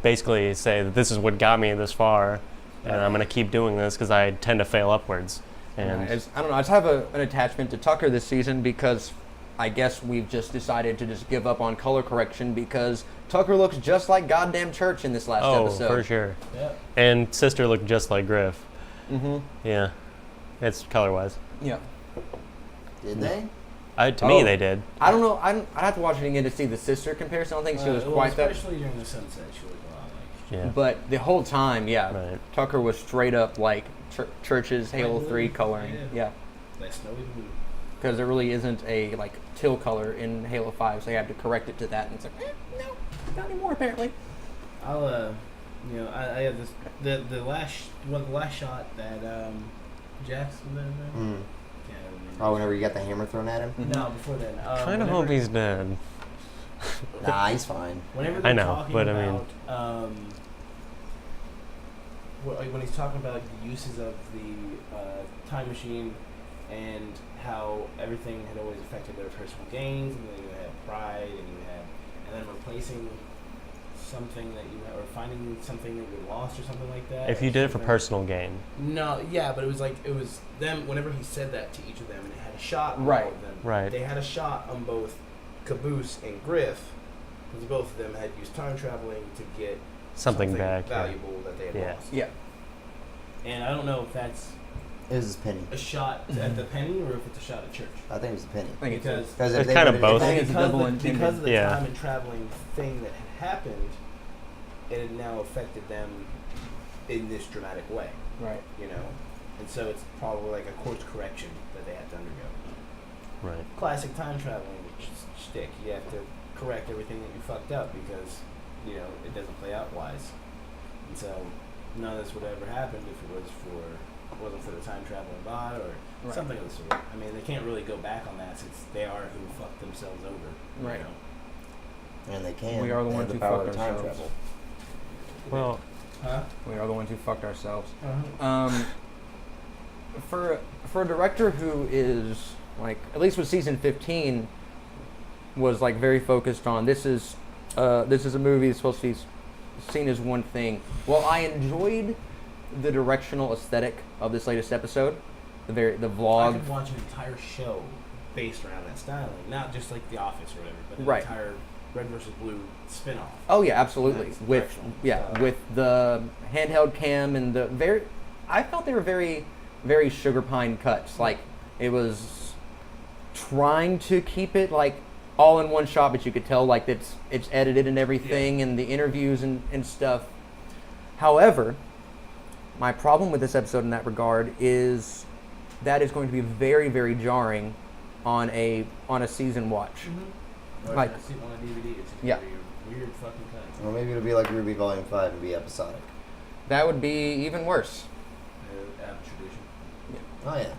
basically say that this is what got me this far, and I'm going to keep doing this because I tend to fail upwards. And I don't know. I just have an attachment to Tucker this season because I guess we've just decided to just give up on color correction because Tucker looks just like goddamn Church in this last episode. for sure. Yeah. And Sister looked just like Griff. Mm-hmm. Yeah, it's color-wise. Yeah. Did they? To me, they did. I don't know. I'd have to watch it again to see the sister comparison. I don't think she was quite that. Especially during the sunset, she looked a lot like. Yeah. But the whole time, yeah, Right. Tucker was straight up like Church's Halo 3 coloring. Yeah. That snowy blue. Because there really isn't a like teal color in Halo 5, so they had to correct it to that, and it's like, no, not anymore apparently. I'll I have this the last shot that Jackson was in there. Mm. Yeah, I remember. Oh, whenever you got the hammer thrown at him? No, before then. Kind of hope he's dead. Nah, he's fine. Whenever I they're know, talking but I about, when he's talking about the uses of the time machine and how everything had always affected their personal gains, and then you had pride, and then replacing something that you or finding something that you lost or something like that. If you did it for personal gain. No, yeah, but it was them. Whenever he said that to each of them, and it had a shot on Right. all of them. Right. They had a shot on both Caboose and Griff, because both of them had used time traveling to get Something back, yeah. valuable that they had Yeah. lost. Yeah. And I don't know if that's It was a penny. a shot at the penny or if it's a shot at church. I think it was a penny. I think Because Because if It's they kind of would've- both. I think it's a double because of the Yeah. time and traveling thing that had happened, it had now affected them in this dramatic way, Right. you know? And so it's probably like a course correction that they had to undergo. Right. Classic time traveling shtick. You have to correct everything that you fucked up because, you know, it doesn't play out wise. And so none of this would ever happen if it wasn't for the time traveling bot or Right. something of the sort. I mean, they can't really go back on that since they are who fucked themselves over. Right. You know? And they can. We are the They ones have who power fucked of time ourselves. travel. Well, Huh? We are the ones who fucked ourselves. Uh-huh. For a director who is like, at least with season 15, was like very focused on this is a movie that's supposed to be seen as one thing. Well, I enjoyed the directional aesthetic of this latest episode, the I vlog. could watch an entire show based around that styling, not just like The Office or whatever, but an Right. entire Red versus Blue spin-off. Oh yeah, absolutely. Nice With directional style. with the handheld cam and the I felt they were very, very sugar pine cuts. Like it was trying to keep it like all in one shot, but you could tell like it's edited and everything, and the interviews and stuff. However, my problem with this episode in that regard is that is going to be very, very jarring on a season watch. Or Like- I see it on a DVD. It's a Yeah. weird fucking cut. Or maybe it'll be like Ruby Volume 5 and be episodic. That would be even worse. Tradition. Oh, yeah.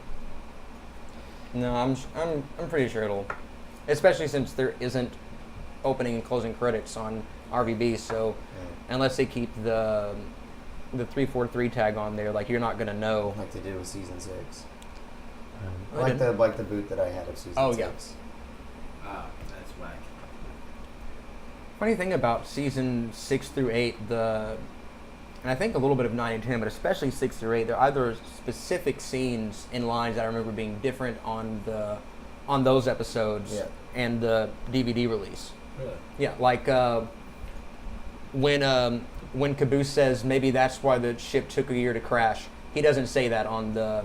No, I'm pretty sure it'll, especially since there isn't opening and closing credits on RVB. So unless they keep the 343 tag on there, like you're not gonna know. Like they did with Season 6. I Like didn't- the boot that I had of Season Oh, 6. yeah. Ah, that's whack. Funny thing about season 6 through 8, and I think a little bit of 9 and 10, but especially 6 through 8, there are either specific scenes and lines that I remember being different on those episodes Yeah. and the DVD release. Really? Yeah, like when Caboose says maybe that's why the ship took a year to crash, he doesn't say that on the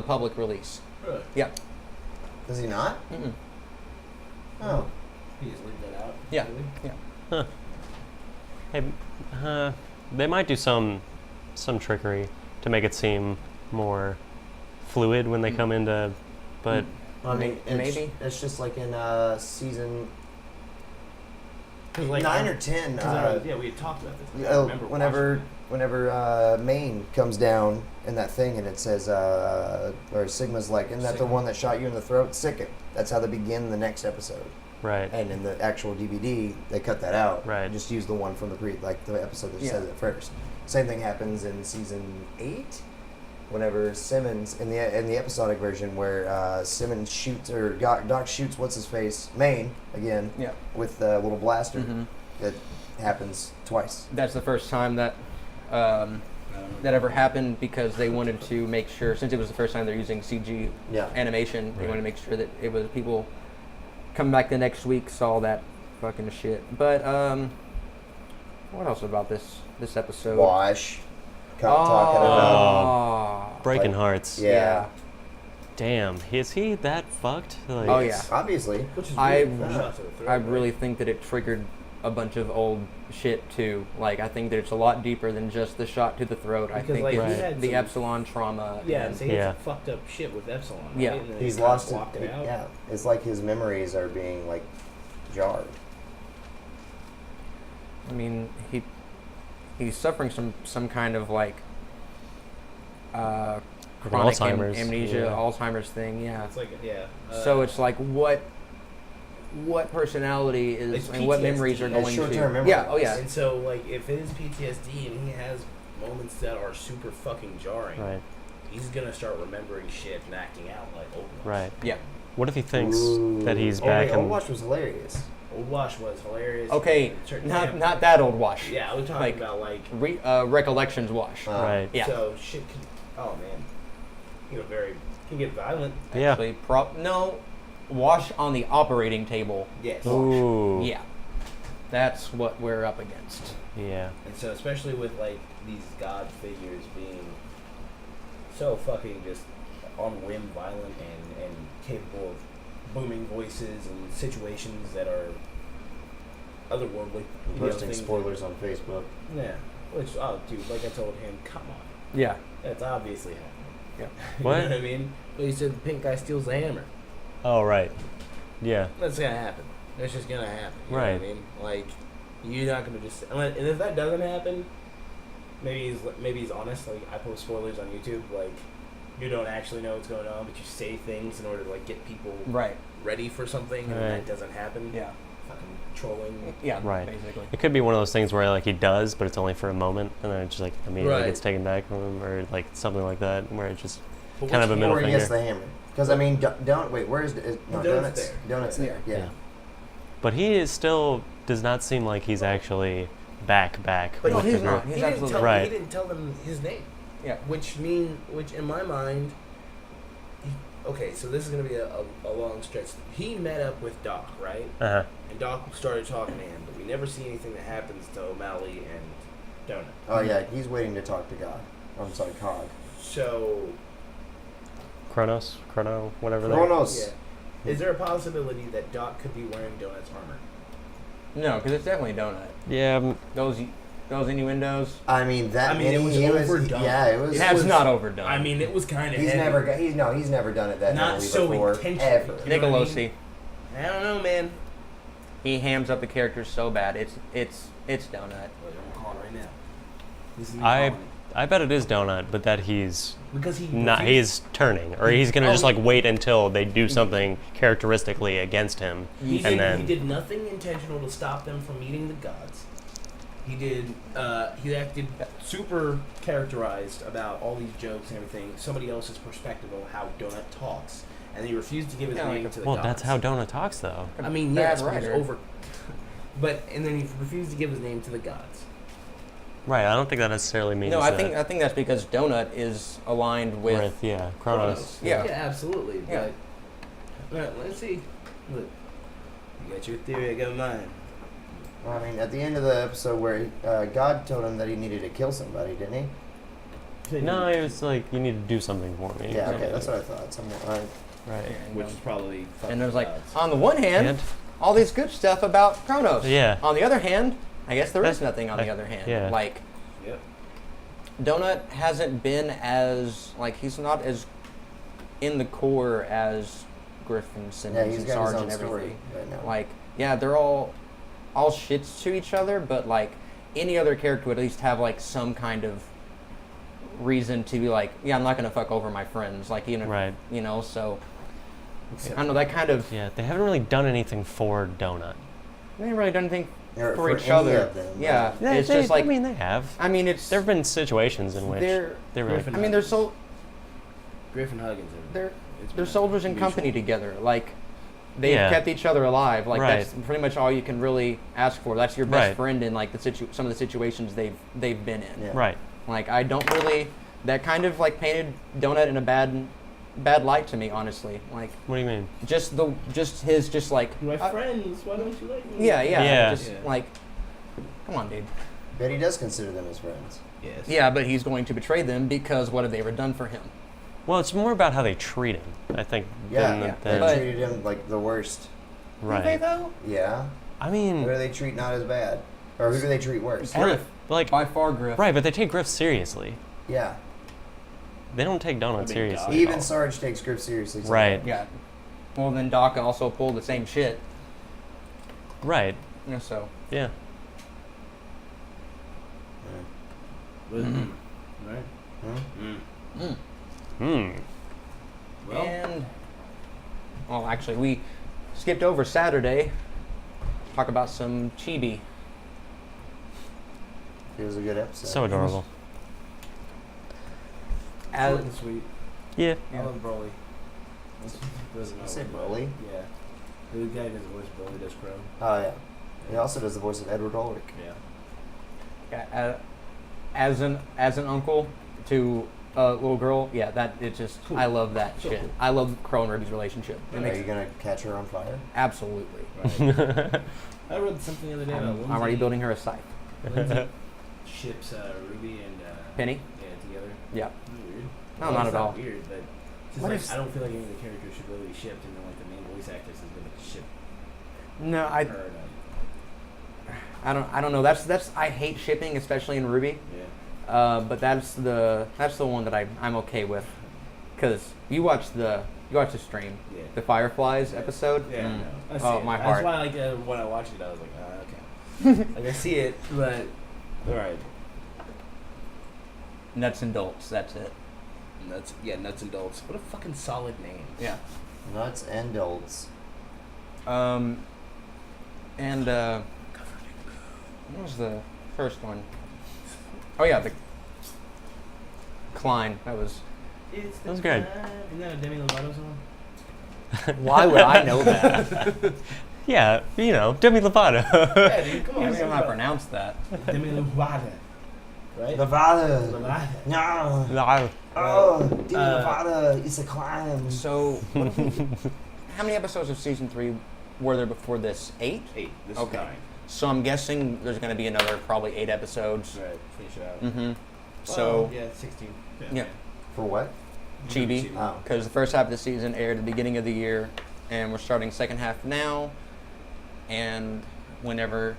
public release. Really? Yeah. Does he not? Mm-mm. Oh. He just leave that out? Yeah. Really? hey, they might do some trickery to make it seem more fluid when they come into, but I mean, Maybe. it's just like in season 'Cause, like, 9 or 10. yeah, we had talked about this. I remember Whenever Maine comes down in that thing and it says, or Sigma's like, isn't that the Sigma. one that shot you in the throat? Sicken. That's how they begin the next episode. Right. And in the actual DVD, they cut that out. Right. Just use the one from the episode that says it first. Same thing happens in season 8, whenever Simmons in the episodic version where Simmons shoots or Doc shoots what's his face Maine again. Yeah. With the little blaster. Mm-hmm. That happens twice. That's the first time that that ever happened because they wanted to make sure, since it was the first time they're using CG animation, they wanted to make sure that it was people coming back the next week saw that fucking shit. But what else about this episode? Wash. Talking about Breaking like, hearts. Yeah. Damn, is he that fucked? Like, Oh yeah. Obviously. Which is I weird for a shot to the throat, I right? really think that it triggered a bunch of old shit too. Like I think that it's a lot deeper than just the shot to the throat. I Because, think like, it's he had the some- Epsilon trauma. Yeah, and so he had Yeah. some fucked up shit with Epsilon. Right? Yeah. And then He's he kinda lost blocked it out. Yeah. It's like his memories are being like jarred. I mean, he's suffering some kind of like chronic Alzheimer's, amnesia, yeah. Alzheimer's thing. Yeah. It's like, yeah. So it's like what personality is It's and what PTSD. memories are It's going to short-term memory Yeah. Oh loss. yeah. And so, like, if it is PTSD and he has moments that are super fucking jarring, Right. he's gonna start remembering shit and acting out like Old Watch. Right. Yeah. What if he thinks that he's Oh, back wait, in? Old Watch was hilarious. Old Wash was hilarious. Okay. Certain Not example- not that old wash. Yeah, we're talking like, about like. Recollections wash. Right. Yeah. So shit can. Oh man. You know, can get violent. Yeah. Actually, no, wash on the operating table. Yes. Ooh. Yeah. That's what we're up against. Yeah. And so, especially with like these god figures being so fucking just on whim violent and capable of booming voices and situations that are otherworldly. You know, Posting things- spoilers on Facebook. Yeah. Which, oh, dude, like I told him, come on. Yeah. That's obviously happening. Yeah. You What? know what I mean? Well, he said the pink guy steals the hammer. Oh, right. Yeah. That's gonna happen. That's just gonna happen. You know Right. what I mean? Like, you're not gonna just. And if that doesn't happen, maybe he's honest. Like, I post spoilers on YouTube. Like, you don't actually know what's going on, but you say things in order to like get people Right. ready for something, and Right. that doesn't happen. Yeah. Fucking trolling. Yeah. Right. Basically. It could be one of those things where like he does, but it's only for a moment, and then it just like immediately Right. gets taken back from him, or like something like that, where it just But kind of a what's middle Or he finger. gets the hammer. Because, I mean, wait, where is it? No, Donut's Donut's there. Donut's there. Yeah. Yeah. But he is still does not seem like he's actually back. But No, with he's the not. group. He's he didn't absolutely tell right. He didn't tell them his name. Yeah. Which in my mind, okay, so this is gonna be a long stretch. He met up with Doc, right? Uh-huh. And Doc started talking to him, but we never see anything that happens to O'Malley and Donut. Oh, yeah, he's waiting to talk to God. I'm sorry, Cog. So, Chrono, whatever. that- Kronos. yeah, is there a possibility that Doc could be wearing Donut's armor? No, because it's definitely Donut. Yeah. Those innuendos. I mean, that it was he overdone. Yeah, it was. That's was- not overdone. I mean, it was kind of He's heavy. he's never done it that Not heavily so before. intentionally. Ever. You know what I Nicolosi. mean? I don't know, man. He hams up the characters so bad. It's Donut. Wait, I'm calling right now. This is me I calling. I bet it is Donut, but that he's Because he not. refused- He's turning, or he's gonna just like wait until they do something characteristically against him, He and then he did nothing intentional to stop them from meeting the gods. He did. He acted super characterized about all these jokes and everything. Somebody else's perspective of how Donut talks, and he refused to give his Yeah, name like to the well, gods. that's how Donut talks, though. I mean, Bad yes, but it's writer. over. But and then he refused to give his name to the gods. Right. I don't think that necessarily means. No, I that think that's because Donut is aligned with. yeah, Kronos. Yeah. absolutely. Yeah. But let's see. Look, you got your theory, I got mine. Well, I mean, at the end of the episode where God told him that he needed to kill somebody, didn't he? No, it was like you need to do something for me. Yeah, okay, that's what I thought. Right. Right. Which is probably. And it was like, gods. on the one hand, And- all this good stuff about Kronos. Yeah. On the other hand, I guess there is That- nothing on the other hand. yeah. Like, Yep. Donut hasn't been as, like, he's not as in the core as Griffin, Yeah, Simmons, he's and got Sarge his own and story everything. right now. Like, yeah, they're all all shits to each other, but like any other character would at least have like some kind of reason to be like, yeah, I'm not gonna fuck over my friends, like even if, Right. you know. So I don't know, that kind of Yeah, they haven't really done anything for Donut. they ain't really done anything Or for each any other. of them, Yeah, They, it's just like I mean, they have. I mean, it's There have been situations in which they're they were like, Griffin I mean, they're so Griffin Huggins. It's they're been soldiers in mutual. company together. Like they've Yeah. kept each other alive. Like Right. that's pretty much all you can really ask for. That's your best Right. friend in like some of the situations they've been in. Yeah. right. Like I don't really that kind of like painted Donut in a bad light to me, honestly. Like What do you mean? just like My friends, why don't you like me? yeah, Yeah. just Yeah. like come on, dude. But he does consider them his friends. Yes. Yeah, but he's going to betray them because what have they ever done for him? Well, it's more about how they treat him, I think. Yeah, than yeah. they But- treated him like the worst. Do they right. though? Yeah. I Who mean, do they treat not as bad? Or who do they treat worse? Griff. like, By far, Griff. right, but they take Griff seriously. Yeah. They don't take Donut I mean, seriously. at Even all. Sarge takes Griff seriously. Right. Yeah. Well, then Doc also pulled the same shit. Right. Yeah, so. Yeah. Right. Hmm? Hmm. Well, And, well, actually, we skipped over Saturday. Talk about some Chibi. It was a good episode. So adorable. short and sweet. Yeah. I love Broly. Doesn't You know said what- Broly? Yeah. The guy does the voice Broly does Crow. Oh, yeah. He also does the voice of Edward Ulrich. Yeah. As an uncle to a little girl, yeah, that it just Cool. I love that So shit. cool. I love Crow and Ruby's relationship. It Are makes you going to catch her on fire? absolutely. Right. I read something the other day about I'm Lindsay. already building her a site. Lindsay ships Ruby and Penny? Yeah, together. Yeah. Isn't it weird? No, Well, not it's at all. Weird, but it's just What like, if- I don't feel like any of the characters should really be shipped, and then like the main voice actress is gonna ship No, I her. don't know. That's I hate shipping, especially in Ruby. Yeah. But that's the one that I'm okay with, cause you watch the stream, Yeah. the Fireflies episode. Yeah. Mm. No, I see Oh, it. my That's heart. why like when I watched it, I was like, okay. Like I see it, but all right. Nuts and bolts. That's it. Nuts and Bolts. What a fucking solid name. Yeah. Nuts and dolts. And what was the first one? Oh yeah, the Klein. That was. That was good. Isn't that a Demi Lovato song? Why would I know that? Yeah, you know, Demi Lovato. Yeah, dude, come I on. don't know how to pronounce that. Demi Lovato. Right? Nevada. Lovato. No. Nah. Oh, Demi Nevada. It's a climb. So, how many episodes of season 3 were there before this? 8? 8. This Okay. is 9. So I'm guessing there's going to be another probably 8 episodes. Right, finish it out. Mm-hmm. So, yeah, 16. yeah. For what? Chibi. Oh. Because the first half of the season aired at the beginning of the year, and we're starting second half now. And whenever,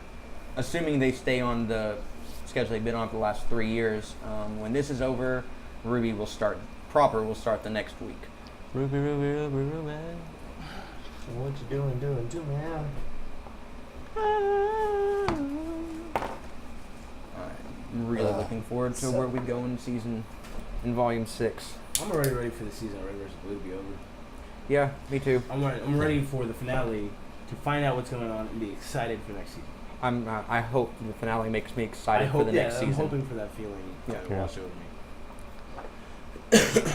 assuming they stay on the schedule they've been on for the last 3 years, when this is over, Ruby will start the next week. Ruby, Ruby, Ruby, Ruby. What you doing to me now? I'm really looking forward to where we go in volume 6. I'm already ready for the season Red vs. Blue to be over. Yeah, me too. I'm ready for the finale to find out what's going on and be excited for next season. I hope the finale makes me excited for the next I'm season. hoping for that feeling to Yeah. wash over me.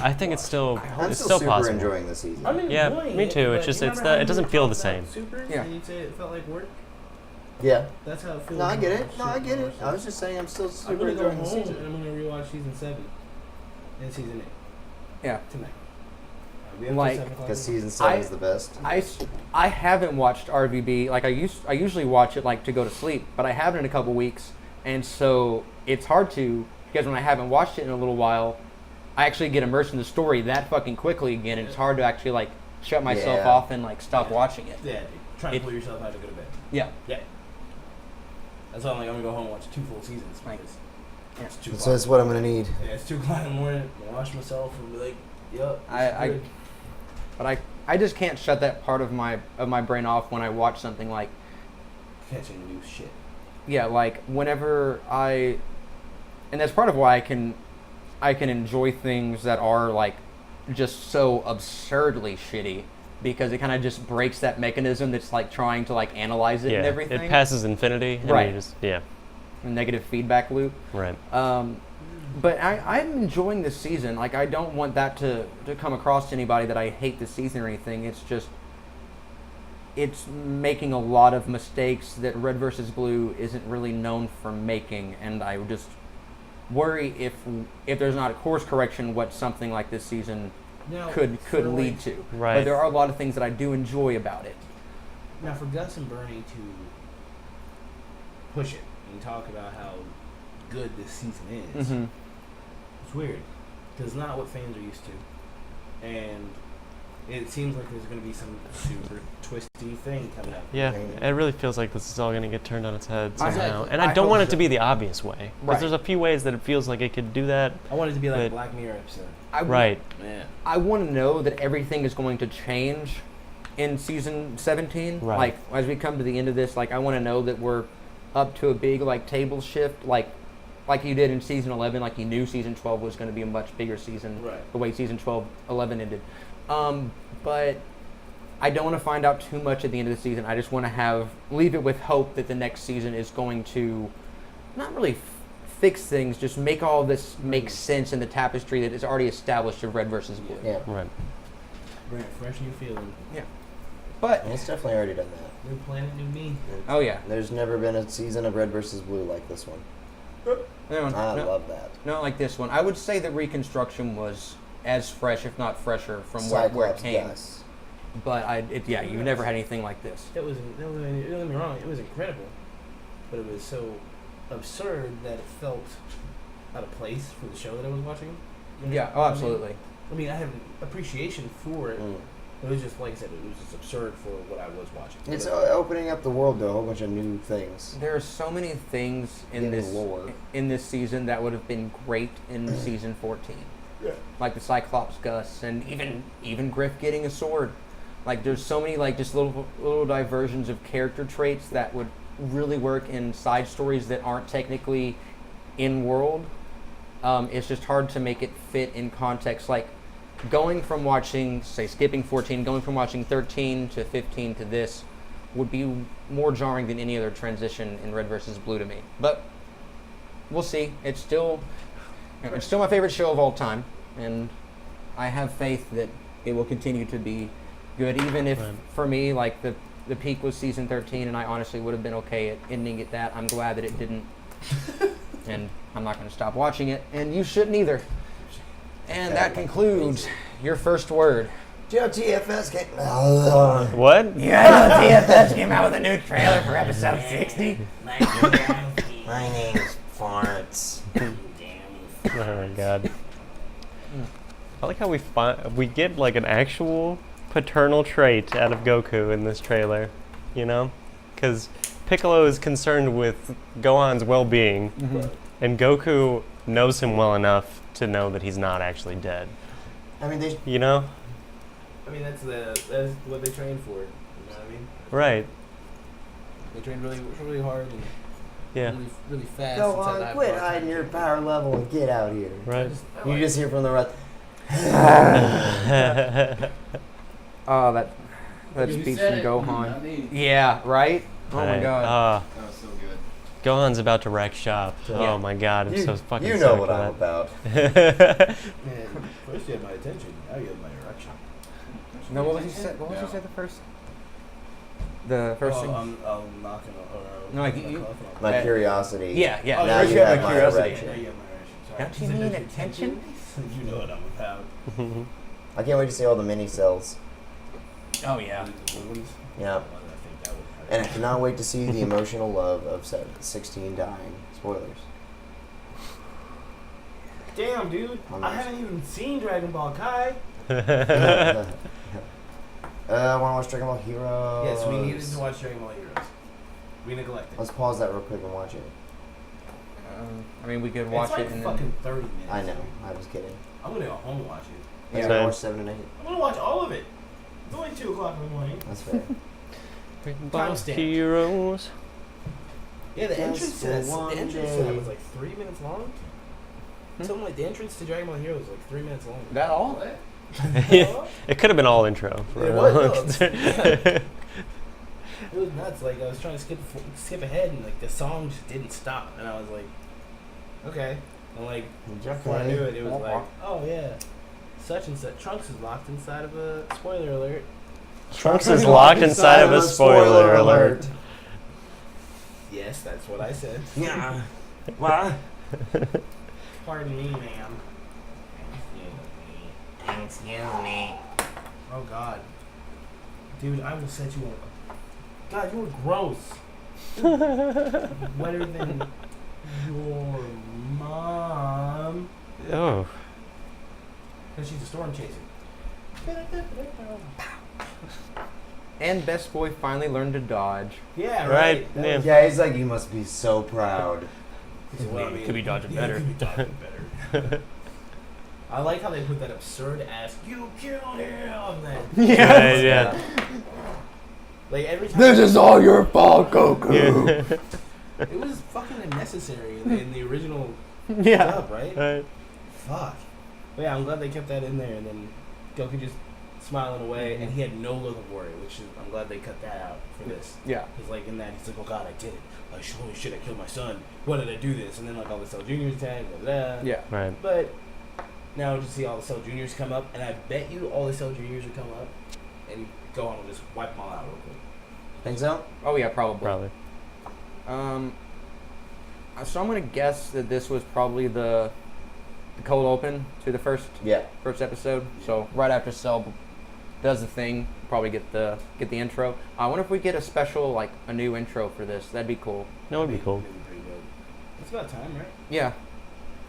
I think it's still I'm it's still still super possible. enjoying the season. I'm Yeah, enjoying me it, too. It's but just- you it's remember the- how it doesn't you feel the talked about same. Super, Yeah. and you'd say it felt like work. Yeah. That's how it feels. No, I when get I it. watch No, I Super get it. Mario. I was just saying I'm still I'm super gonna go enjoying the home season. and I'm gonna rewatch season 7 and season 8 Yeah. tonight. We have Like- till 7 o'clock Because in the season 7 is the best. I haven't watched RVB. Like I usually watch it like to go to sleep, but I haven't in a couple weeks, and so it's hard to, because when I haven't watched it in a little while, I actually get immersed in the story that fucking quickly again, and it's hard to actually like shut myself Yeah. off and like stop watching it. morning. Yeah, dude. Try to It- pull yourself out to go to bed. Yeah. Yeah. That's why I'm like, I'm gonna go home and watch 2 full seasons. Like- Because Yeah. it's 2 So o'clock. that's what I'm gonna need. Yeah, it's 2 o'clock in the morning. I wash myself and be like, yup. But I just can't shut that part of my brain off when I watch something like catching new shit. Yeah, like whenever and that's part of why I can enjoy things that are like just so absurdly shitty, because it kind of just breaks that mechanism that's like trying to like analyze it and everything. It passes infinity. And Right. You just, A negative feedback loop. Right. But I'm enjoying this season. Like, I don't want that to come across to anybody that I hate the season or anything. It's just, it's making a lot of mistakes that Red vs. Blue isn't really known for making, and I would just worry if there's not a course correction, what something like this season could lead to. Right. But there are a lot of things that I do enjoy about it. Now, for Gus and Bernie to push it and talk about how good this season is, Mm-hmm. it's weird, because it's not what fans are used to, and it seems like there's going to be some super twisty thing coming up. Yeah, it really feels like this is all going to get turned on its head I- somehow. And I I don't hope want it so. to be the obvious way. Because Right. there's a few ways that it feels like it could do that. I want it to be like a But- Black Mirror episode. Right. Man. I want to know that everything is going to change in season 17. Right. Like, as we come to the end of this, like, I want to know that we're up to a big, like, table shift, like you did in season 11. Like, you knew season 12 was going to be a much bigger season, Right. the way season 11 ended. But I don't want to find out too much at the end of the season. I just want to leave it with hope that the next season is going to not really fix things, just make all this make sense in the tapestry that is already established of Red versus Blue. Yeah. Right. Bring a fresh new feeling. But And it's definitely already done that. New planet, new me. oh yeah, There's never been a season of Red versus Blue like this one. no, I no, love that. not like this one. I would say that Reconstruction was as fresh, if not fresher, from where it Cyclops came. Gus. But you've never had anything like this. Don't get me wrong, it was incredible, but it was so absurd that it felt out of place for the show that I was watching. You know Yeah, what oh, I mean? absolutely. I mean, I have an appreciation for it. Mm. It was just, like I said, it was just absurd for what I was watching. It's But- opening up the world to a whole bunch of new things. There are so many things in Getting this lore. in this season that would have been great in season 14. Yeah. Like the Cyclops Gus, and even Griff getting a sword. Like, there's so many, like, just little diversions of character traits that would really work in side stories that aren't technically in world. It's just hard to make it fit in context. Like, going from watching, say, skipping 14, going from watching 13 to 15 to this would be more jarring than any other transition in Red versus Blue to me. But we'll see. It's still my favorite show of all time, and I have faith that it will continue to be good, even if, Right. for me, like, the peak was season 13, and I honestly would have been okay at ending at that. I'm glad that it didn't, and I'm not going to stop watching it, and you shouldn't either. And that concludes your first word. Joe TFS came. What? Yeah, TFS came out with a new trailer for episode 60. My name's Farts. Oh my god. I like how we get like an actual paternal trait out of Goku in this trailer, you know? Because Piccolo is concerned with Gohan's well-being, and Goku knows him well enough to know that he's not actually dead. I mean, they. You know? I mean, that's what they trained for. You know what I mean? Right. They trained really hard and Yeah. really fast. Go inside the on, quit hyperbolic hiding your time. power level and get out here. Right. You just hear from the rest. Oh, that You speech said from it, not Gohan. me. Yeah, right? Oh my Right. god. That was so good. Gohan's about to wreck shop. Yeah. Oh my god, I'm so fucking You know stoked what for I'm that. about. Man, first you had my attention, now you have my erection. No, what was he say? What was he say the first? The first thing. I'm knocking on. No, like knocking you- the coffin off. Like- Curiosity. Yeah, yeah. Oh, Now First you you have have my my curiosity. erection. Now you have my erection. Sorry. Don't you Is it mean just attention? you know what I'm about. I can't wait to see all the mini cells. Oh yeah. The blue ones? Yeah. I think that would And I cannot wait to see the emotional love of 16 dying. Spoilers. Damn, dude. I'm I not- haven't even seen Dragon Ball Kai. I want to watch Dragon Ball Heroes. Yes, we needed to watch Dragon Ball Heroes. We neglected. Let's pause that real quick and watch it. I mean, we could watch it's like it and fucking then. 30 minutes. I know. I was kidding. I'm gonna go home and watch it. Yeah, Same. I watch 7 and 8. I'm gonna watch all of it. It's only 2 o'clock in the morning. That's fair. Ball Timestamp. Heroes. Yeah, the Just entrance to for that, one the entrance to that day. was like 3 minutes long. Hmm? Something like the entrance to Dragon Ball Hero was like 3 minutes long. That all? What? It could have been all intro. For It all was, I'm though. concerned. It was nuts. Like I was trying to skip ahead, and like the song just didn't stop, and I was like, okay. And like before I knew it, it was like, oh yeah, such and such. Trunks is locked inside of a spoiler alert. Trunks is locked inside of a spoiler alert. Yes, that's what I said. Yeah. What? Pardon me, ma'am. Excuse me. Oh God, dude, I will set you up. God, you were gross. Wetter than your mom. Oh. Because she's a storm chaser. And Best Boy finally learned to dodge. Yeah, Right, right. yeah. Yeah, he's like, you must be so proud. Could be dodging yeah, better. Could be dodging better. I like how they put that absurd ass "you killed him" then. Yeah. Like every time. This is all your fault, Goku. Yeah. It was fucking unnecessary in the original Yeah. dub, right? Right. Fuck. But yeah, I'm glad they kept that in there, and then Goku just smiling away, and he had no look of worry, which is, I'm glad they cut that out for this. Yeah. He's like in that, he's like, oh God, I did it. Like, holy shit, I killed my son. Why did I do this? And then like all the Cell Juniors attack, blah, blah. Yeah. Right. But now just see all the Cell Juniors come up, and I bet you all the Cell Juniors will come up, and Gohan will just wipe them all out real quick. Think so? Oh yeah, probably. Probably. So I'm gonna guess that this was probably the cold open to the first Yeah. episode. So right after Cell does the thing, probably get the intro. I wonder if we get a special, like a new intro for this. That'd be cool. That would be cool. That'd be pretty good. It's about time, right? Yeah.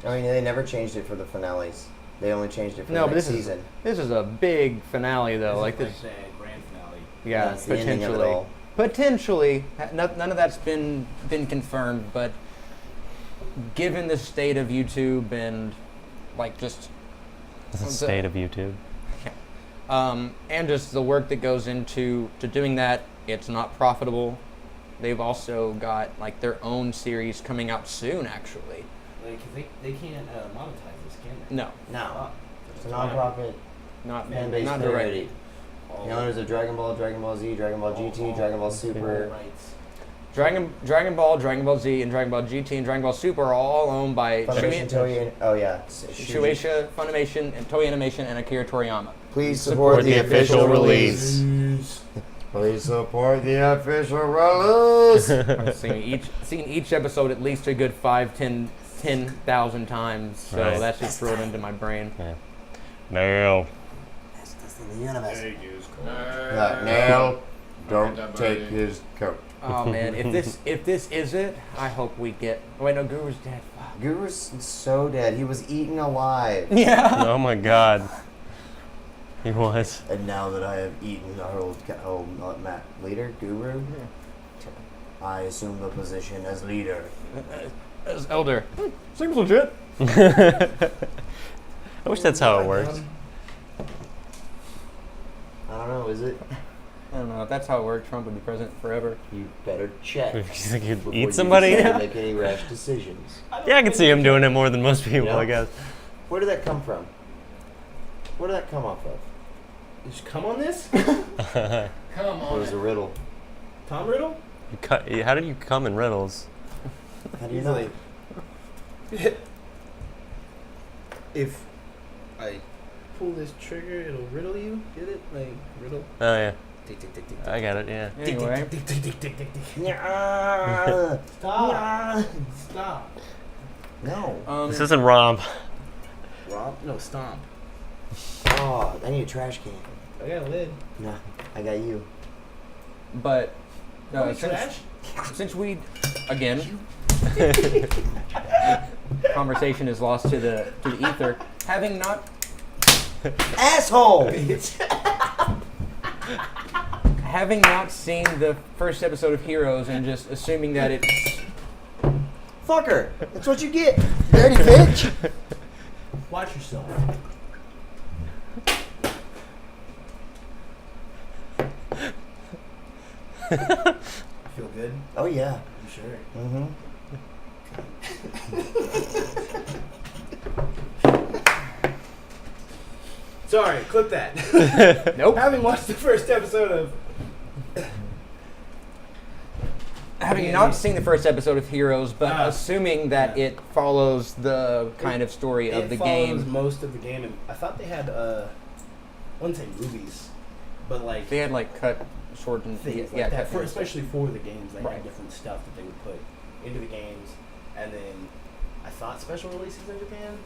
I mean, they never changed it for the finales. They only changed it for No, the but next this is season. this is a big finale though. Like is this. the grand finale. Yeah, That's the ending of it potentially. all. Potentially, none of that's been confirmed, but given the state of YouTube and like just The state of YouTube. and just the work that goes into doing that, it's not profitable. They've also got like their own series coming out soon, actually. Like, 'cause they can't monetize this, can they? No, No. It's a non-profit not fan-based not community. direct. All The owners of Dragon Ball, Dragon Ball Z, Dragon Ball GT, Dragon Ball Super. rights. Dragon Ball, Dragon Ball Z, and Dragon Ball GT and Dragon Ball Super are all owned by Funimation, Toei, oh yeah. Shueisha, Funimation, and Toei Animation, and Akira Toriyama. Please support the official release. Jeez. Please support the official release. I've seen each episode at least a good 10,000 times, so Right. that's just drilled into my brain. Yeah. No. That's in the universe. No. Now, don't take his coat. Oh man, if this is it, I hope we get. Oh, wait, no, Guru's dead. Fuck. Guru's so dead. He was eaten alive. Yeah. Oh my God. He was. And now that I have eaten our old leader, Guru, I assume the position as leader. As elder. Seems legit. I wish that's how it works. I don't know, is it? I don't know. If that's how it worked, Trump would be president forever. You better check. You think he'd before eat you somebody? decide to make any rash decisions. Yeah, I can see him doing it more than most people, Yeah. I guess. Where did that come from? Where did that come off of? Did you come on this? Come It was a riddle. Tom Riddle? How did you come in riddles? How do you know? Easily. If I pull this trigger, it'll riddle you. Get it? Like, riddle? Oh yeah, Tick, tick, tick, tick, I got it. Yeah. tick, tick, Anyway, tick, tick, tick, tick, tick, tick. Yeah. Stop. Stop. No. This isn't romp. Rob? No, stomp. Oh, I need a trash can. I got a lid. Nah, I got you. but Holy trash? since we again conversation is lost to the ether, having not Asshole! having not seen the first episode of Heroes and just assuming that it's Fucker! That's what you get, dirty bitch! Watch yourself. Feel good? Oh yeah. You sure? Mm-hmm. Sorry, clip that. Nope. Having watched the first episode of Having not seen the first episode of Heroes, but Ah. assuming that Yeah. it follows the kind of story of the follows game, most of the game, and I thought they had I wouldn't say movies, but like they had like cut short and things like yeah, that. cut For, things. especially for the games, they Right. had different stuff that they would put into the games, and then I thought special releases in Japan,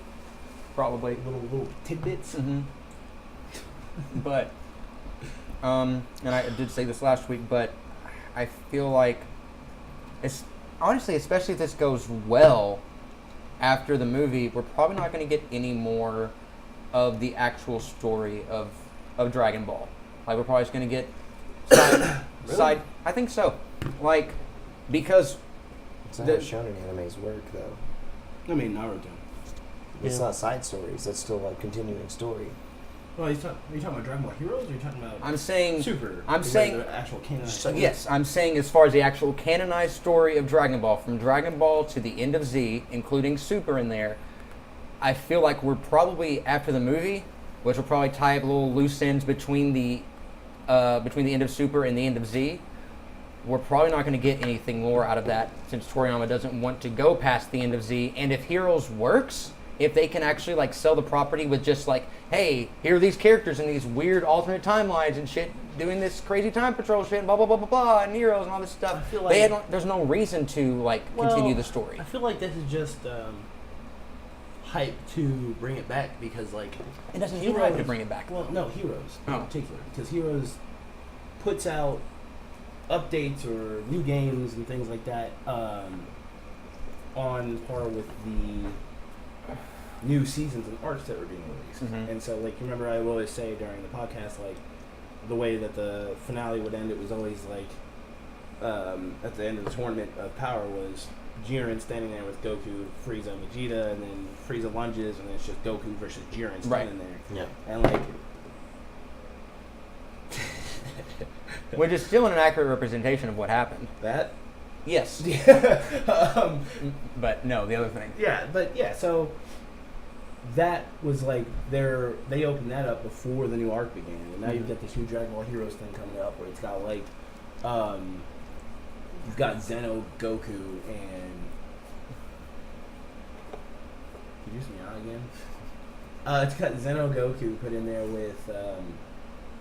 Probably. little tidbits. Hmm. But, and I did say this last week, but I feel like it's honestly, especially if this goes well after the movie, we're probably not going to get any more of the actual story of Dragon Ball. Like we're probably just going to get side. I think so. Like because It's not The- how shonen animes work though. I mean Naruto. It's Yeah. not side stories. That's still like continuing story. Well, are you talking about Dragon Ball Heroes, or are you talking about I'm saying Super? I'm like saying- the actual canon. So- yes, I'm saying as far as the actual canonized story of Dragon Ball, from Dragon Ball to the end of Z, including Super in there, I feel like we're probably after the movie, which will probably tie up little loose ends between the end of Super and the end of Z. We're probably not going to get anything more out of that since Toriyama doesn't want to go past the end of Z. And if Heroes works, if they can actually like sell the property with just like, hey, here are these characters in these weird alternate timelines and shit, doing this crazy time patrol shit, and blah blah blah blah blah, and Heroes and all this stuff. I feel They like- there's no reason to like continue the story. I feel like this is just hype to bring it back because like It doesn't need Heroes- to bring it back. Well, no, Heroes in Oh. particular, because Heroes puts out updates or new games and things like that on par with the new seasons and arcs that were being released. Mhm. And so, like, you remember I would always say during the podcast, like, the way that the finale would end, it was always like at the end of the tournament of power was Jiren standing there with Goku, Frieza, and Vegeta, and then Frieza lunges, and then it's just Goku versus Jiren standing there. Yeah. And like, Which is still an accurate representation of what happened. that. Yes. um, But no, the other thing. yeah, but yeah, so that was like they opened that up before the new arc began, and now you've got this new Dragon Ball Heroes thing coming up where it's got like you've got Zeno, Goku, and did you use me out again? It's got Zeno, Goku put in there with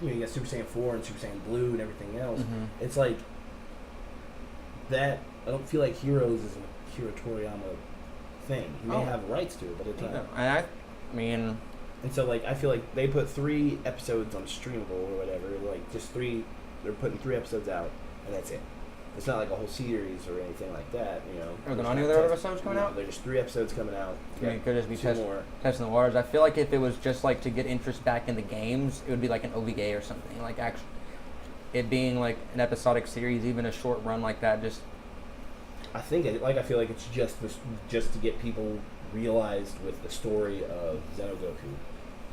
you got Super Saiyan 4 and Super Saiyan Blue and everything else. Mhm. It's like that. I don't feel like Heroes is a Akira Toriyama thing. He may Oh. have rights to it, but it's And not. I mean, And so, like, I feel like they put 3 episodes on Streamable or whatever. Like, just 3. They're putting 3 episodes out, and that's it. It's not like a whole series or anything like that. You know. Are there There's any not other test- episodes coming no, out? There's just 3 episodes coming out. I mean, it could just be 2 more. testing the waters. I feel like if it was just like to get interest back in the games, it would be like an OVA or something. Like actually, it being like an episodic series, even a short run like that, just I think, I feel like it's just just to get people realized with the story of Xenogoku,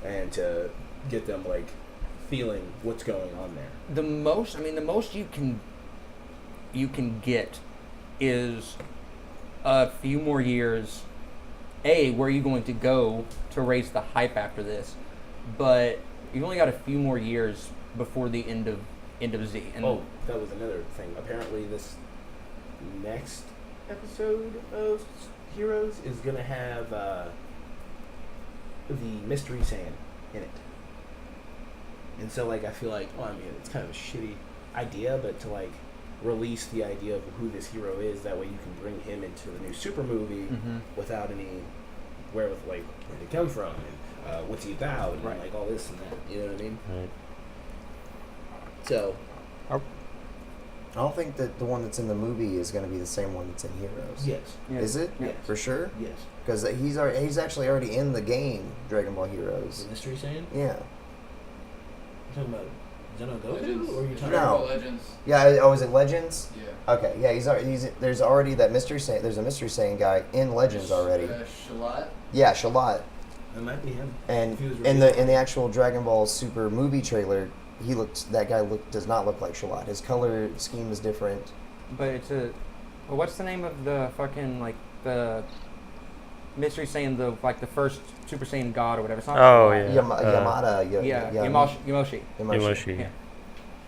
and to get them like feeling what's going on there. the most you can get is a few more years. Where are you going to go to raise the hype after this? But you've only got a few more years before the end of Z. And Oh, that was another thing. Apparently, this next episode of Heroes is gonna have the Mystery Saiyan in it. And so, like, I feel like, well, I mean, it's kind of a shitty idea, but to like release the idea of who this hero is, that way you can bring him into the new Super movie Mhm. without any where did he come from, and what's he about, and Right. like all this and that. You know what I mean? Right. So, I don't think that the one that's in the movie is going to be the same one that's in Heroes. yes, Yeah. Is it? Yes. For sure? yes. Because he's actually already in the game Dragon Ball Heroes. The Mystery Saiyan? Yeah. You talking about Xenogoku, Legends. or are you talking No. about Legends. Yeah. Oh, is it Legends? Yeah. Okay. Yeah. There's already that Mystery Saiyan. There's a Mystery Saiyan guy in Legends already. Shalat. Yeah, Shalat. That might be him. And If he was in the revealed. actual Dragon Ball Super movie trailer, does not look like Shalat. His color scheme is different. but it's a. Well, what's the name of the fucking like the Mystery Saiyan, the first Super Saiyan God or whatever? It's not. Oh, God. yeah. Yamada. Yamoshi. Yamoshi. Yeah.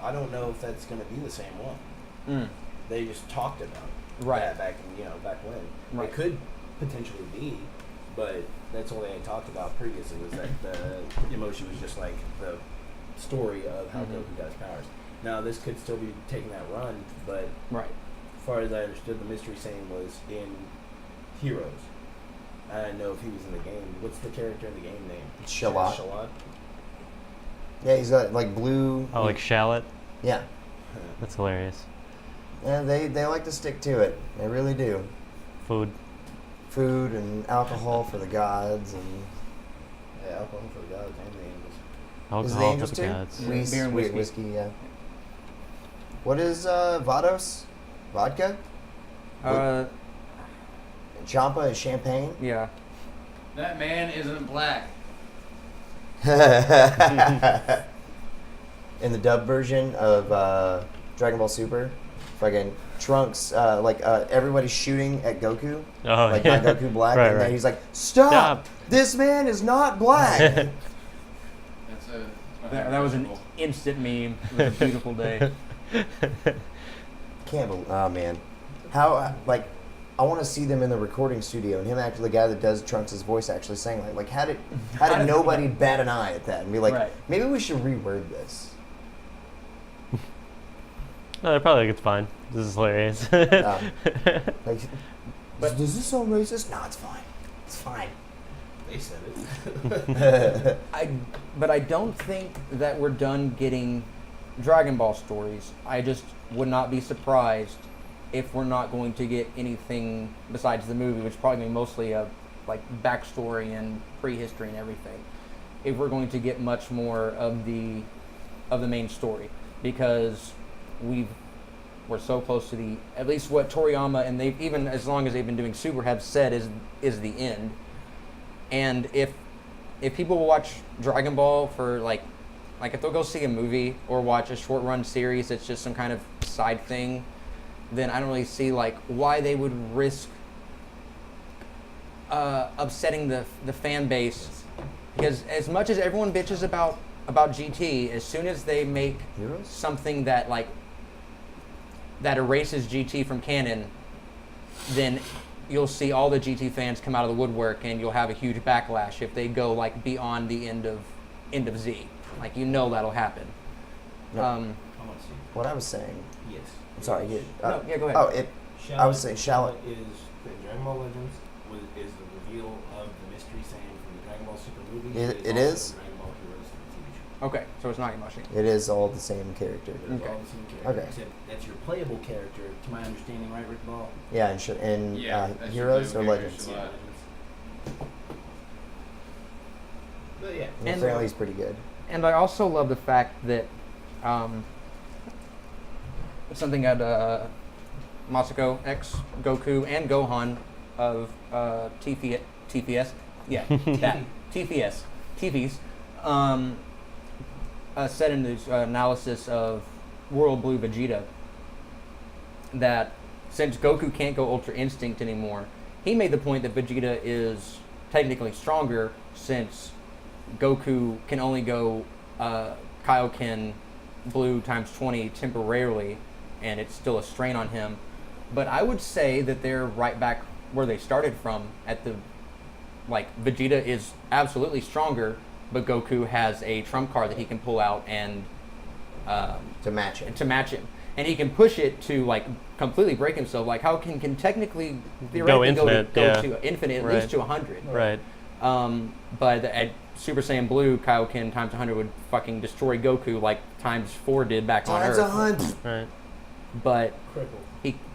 I don't know if that's going to be the same one. Mm. They just talked about Right. that back when. Right. It could potentially be, but that's all they had talked about previously was that the emotion was just like the story of how Mhm. Goku got his powers. Now this could still be taking that run, but Right. as far as I understood, the Mystery Saiyan was in Heroes. I didn't know if he was in the game. What's the character in the game name? Shalot. Shalot? Yeah, he's got like blue. Oh, like shallot? Yeah. That's hilarious. And they like to stick to it. They really do. Food. Food and alcohol for the gods and Yeah, alcohol for the gods and the angels. is it the Alcohol angels for the too? gods. Yeah. Whis- Beer and whi- whiskey. Yeah. What is Vados? Vodka? Champa is champagne. Yeah. That man isn't black. In the dub version of Dragon Ball Super, fucking Trunks, everybody's shooting at Goku, Oh, like yeah. not Goku Black, Right, and then right. he's like, "Stop! Stop. This man is not black." That's That was an instant meme. It was a beautiful day. Can't believe, oh man, how I want to see them in the recording studio and him actually, the guy that does Trunks' voice actually saying like how did nobody bat an eye at that and be like, Right. maybe we should reword this. No, they're probably like, it's fine. This is hilarious. Like, But- does this sound racist? No, it's fine. It's fine. They said it. But I don't think that we're done getting Dragon Ball stories. I just would not be surprised if we're not going to get anything besides the movie, which is probably gonna be mostly a backstory and prehistory and everything. If we're going to get much more of the main story, because we're so close to the, at least what Toriyama and they've, even as long as they've been doing Super, have said is the end. And if people will watch Dragon Ball for like if they'll go see a movie or watch a short run series that's just some kind of side thing, then I don't really see why they would risk upsetting the fan base. Because as much as everyone bitches about GT, as soon as they make Heroes? something that that erases GT from canon, then you'll see all the GT fans come out of the woodwork, and you'll have a huge backlash if they go beyond the end of Z. That'll happen. No. I want to see. What I was saying. Yes. I'm sorry. No, yeah, go ahead. Oh, I would say Shallot. is the Dragon Ball Legends is the reveal of the Mystery Saiyan from the Dragon Ball Super movie. It also is? the Dragon Ball Heroes from the TV show. Okay, so it's not Yamoshi. It is all the same character. It's Okay. all the same character. Okay. Except that's your playable character, to my understanding, right, Rick Ball? Yeah, and that's Heroes your or playable Legends. character. But yeah. And And- apparently he's pretty good. And I also love the fact that something that Masako X, Goku, and Gohan of TPS, yeah, that TVs, said in this analysis of World Blue Vegeta that since Goku can't go Ultra Instinct anymore, he made the point that Vegeta is technically stronger since Goku can only go Kaioken Blue times 20 temporarily, and it's still a strain on him. But I would say that they're right back where they started from. At the Vegeta is absolutely stronger, but Goku has a trump card that he can pull out and To match it. and he can push it to completely break himself. Kaioken can technically theoretically infinite, go yeah. to infinite, at Right. least to 100. Right. But at Super Saiyan Blue, Kaioken times 100 would fucking destroy Goku like times 4 did back on Times Earth. 100. Right. But Crippled.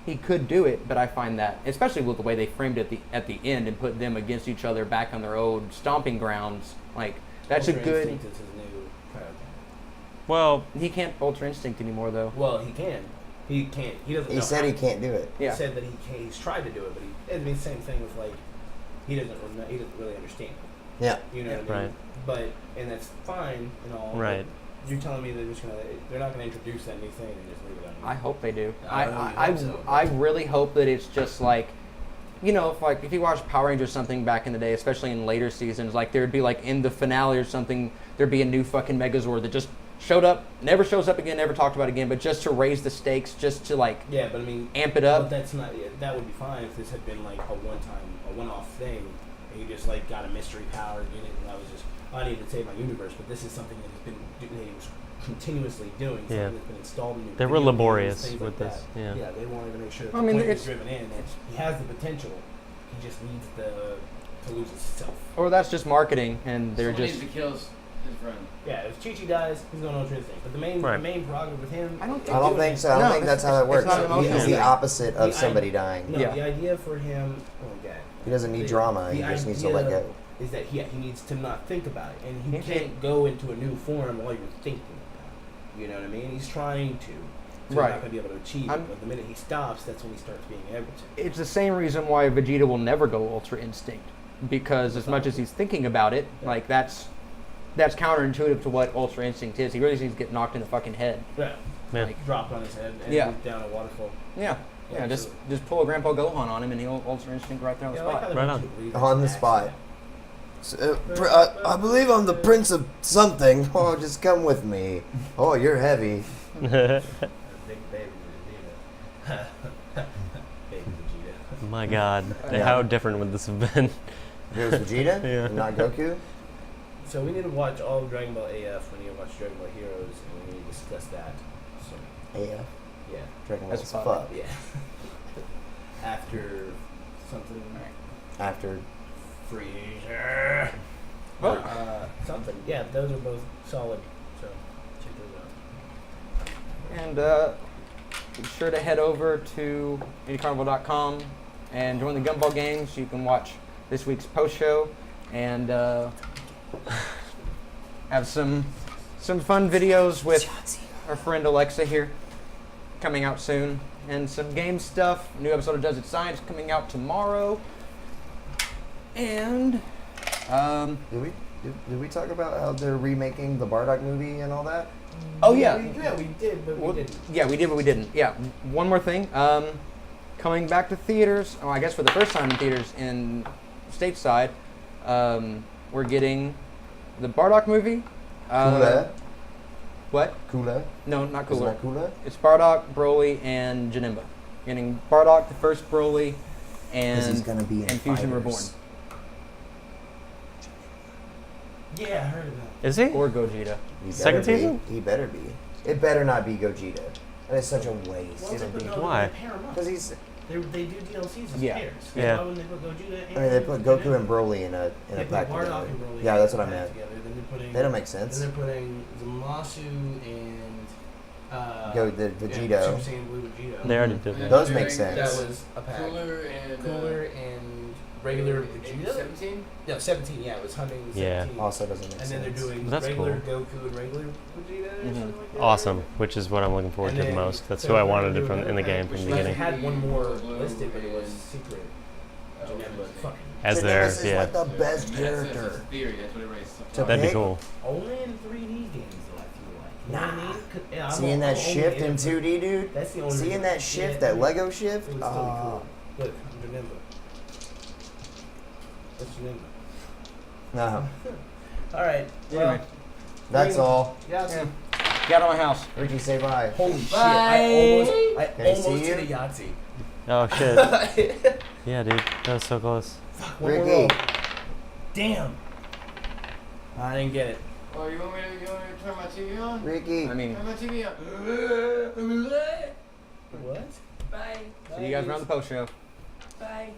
he could do it. But I find that, especially with the way they framed it at the end and put them against each other back on their old stomping grounds, that's Ultra a good. Instinct is his new Kaioken. Well, He can't Ultra Instinct anymore though. Well, he can. He can't. He doesn't. He know said how. he can't do it. Yeah. He said that he's tried to do it, but it'd be the same thing with he doesn't really understand. Yeah. You know what I mean? Right. But and that's fine and all. Right. You're telling me they're not gonna introduce that new thing and just leave it on? I hope they do. I really hope so. I really hope that it's just like, you know, if you watch Power Rangers or something back in the day, especially in later seasons, like there'd be like in the finale or something, there'd be a new fucking Megazord that just showed up, never shows up again, never talked about again, but just to raise the stakes, just to like Yeah, but I mean, amp it up. But that's not. That would be fine if this had been like a one-off thing, and you just like got a mystery power, and I was just, I need to save my universe. But this is something that has been continuously doing. Something that's been installed in. They were video games, laborious things with like this. that. Yeah. Yeah, they wanted to make sure that I the mean, point it's- was driven in. And he has the potential. He just needs to lose himself. Or that's just marketing, and they're Someone just. needs to kill his friend. Yeah, if Chi-Chi dies, he's going Ultra Instinct. But the main prerogative with him. I don't I don't think so. I don't No, think that's it's- how that it's works. not an He's emotional the thing. opposite of The somebody dying. No, Yeah. the idea for him. Oh god. He doesn't need drama. He just needs to let go. Is that he needs to not think about it, and he Okay. can't go into a new form while you're thinking about it. You know what I mean? He's trying to. So Right. He's not going to be able to achieve I'm- it. But the minute he stops, that's when he starts being able to. It's the same reason why Vegeta will never go Ultra Instinct, because as much as he's thinking about it, like that's counterintuitive to what Ultra Instinct is. He really needs to get knocked in the fucking head. Yeah. Yeah. Like dropped on his head and Yeah. moved down a waterfall. Yeah. Yeah, just pull a Grandpa Gohan on him and he'll Ultra Instinct right there on the Yeah, I like spot. how Right they believe On the it's spot. accident. I believe I'm the prince of something. Oh, just come with me. Oh, you're heavy. Big baby Vegeta. Baby Vegeta. My God, Yeah. how different would this have been? If it was Vegeta, Yeah. and not Goku. So we need to watch all of Dragon Ball AF. We need to watch Dragon Ball Heroes, and we need to discuss that. So AF. yeah, Dragon Ball That's as fine. fuck. yeah. After something After Freezer. Well- Something. Yeah, those are both solid. So check those out. And be sure to head over to indiecarnival.com and join the Gumball Games. You can watch this week's post show and have some fun videos with our friend Alexa here coming out soon, and some game stuff. A new episode of Does It Science coming out tomorrow. And Did we talk about how they're remaking the Bardock movie and all that? oh yeah, we did, but Well, we didn't. yeah, we did, but we didn't. Yeah, one more thing. Coming back to theaters. Oh, I guess for the first time in theaters in stateside, we're getting the Bardock movie. Cooler. What? Cooler. No, not Isn't Cooler. that Cooler? It's Bardock, Broly, and Janemba. Getting Bardock, the first Broly, Because he's and gonna be in Fusion Fighters. Reborn. Yeah, I heard of that. Is he? Or Gogeta. He Second better be. season? He better be. It better not be Gogeta. That is such a waste. Well, It'll they put be. no, Why? They pair 'em up. Because he's. They do DLCs as Yeah. pairs. Yeah. Why wouldn't they put Gogeta and I mean, they put Goku and Broly in a they put pack Bardock together. and Broly Yeah, that's what I in a pack meant. Together. Then they're putting. They don't make sense. Then they're putting Zamasu and. Go the Super Vegito. Saiyan Blue Vegito. They already did that. Those make sense. That was a pack. Cooler and Cooler and regular Vegeta. 17. No, 17. Yeah, it was hunting. Yeah. 17. Also doesn't make And sense. then they're doing That's regular Goku and regular Vegeta or something like that. Awesome, which is what I'm looking forward And to the then- most. That's so who I we're wanted gonna it do from another in the pack, game from which the they beginning. had one more Blue listed, but it was and- secret. Janemba, fuck. As Janemba their is like the best That's character. a theory. That's what everybody's To That'd be pick? cool. Only in 3D games, though, I feel like. You know what I mean? 'Cause, yeah, I'm Seeing only that shift in it for- 2D, dude. That's the only Seeing reason. that shift, Yeah, that Lego shift. It was totally cool. But Janemba. That's Janemba. No, Alright, well, Anyway, that's all. Yahtzee. get out of my house. Ricky, say bye. Holy shit, Can I I almost see hit you? a Yahtzee. Oh shit. Yeah, dude, that was so close. One more Ricky. roll. Damn. I didn't get it. Oh, you want me to turn my TV on? Ricky. I mean, Turn my TV on. What? Bye. see you guys around the post show. Bye.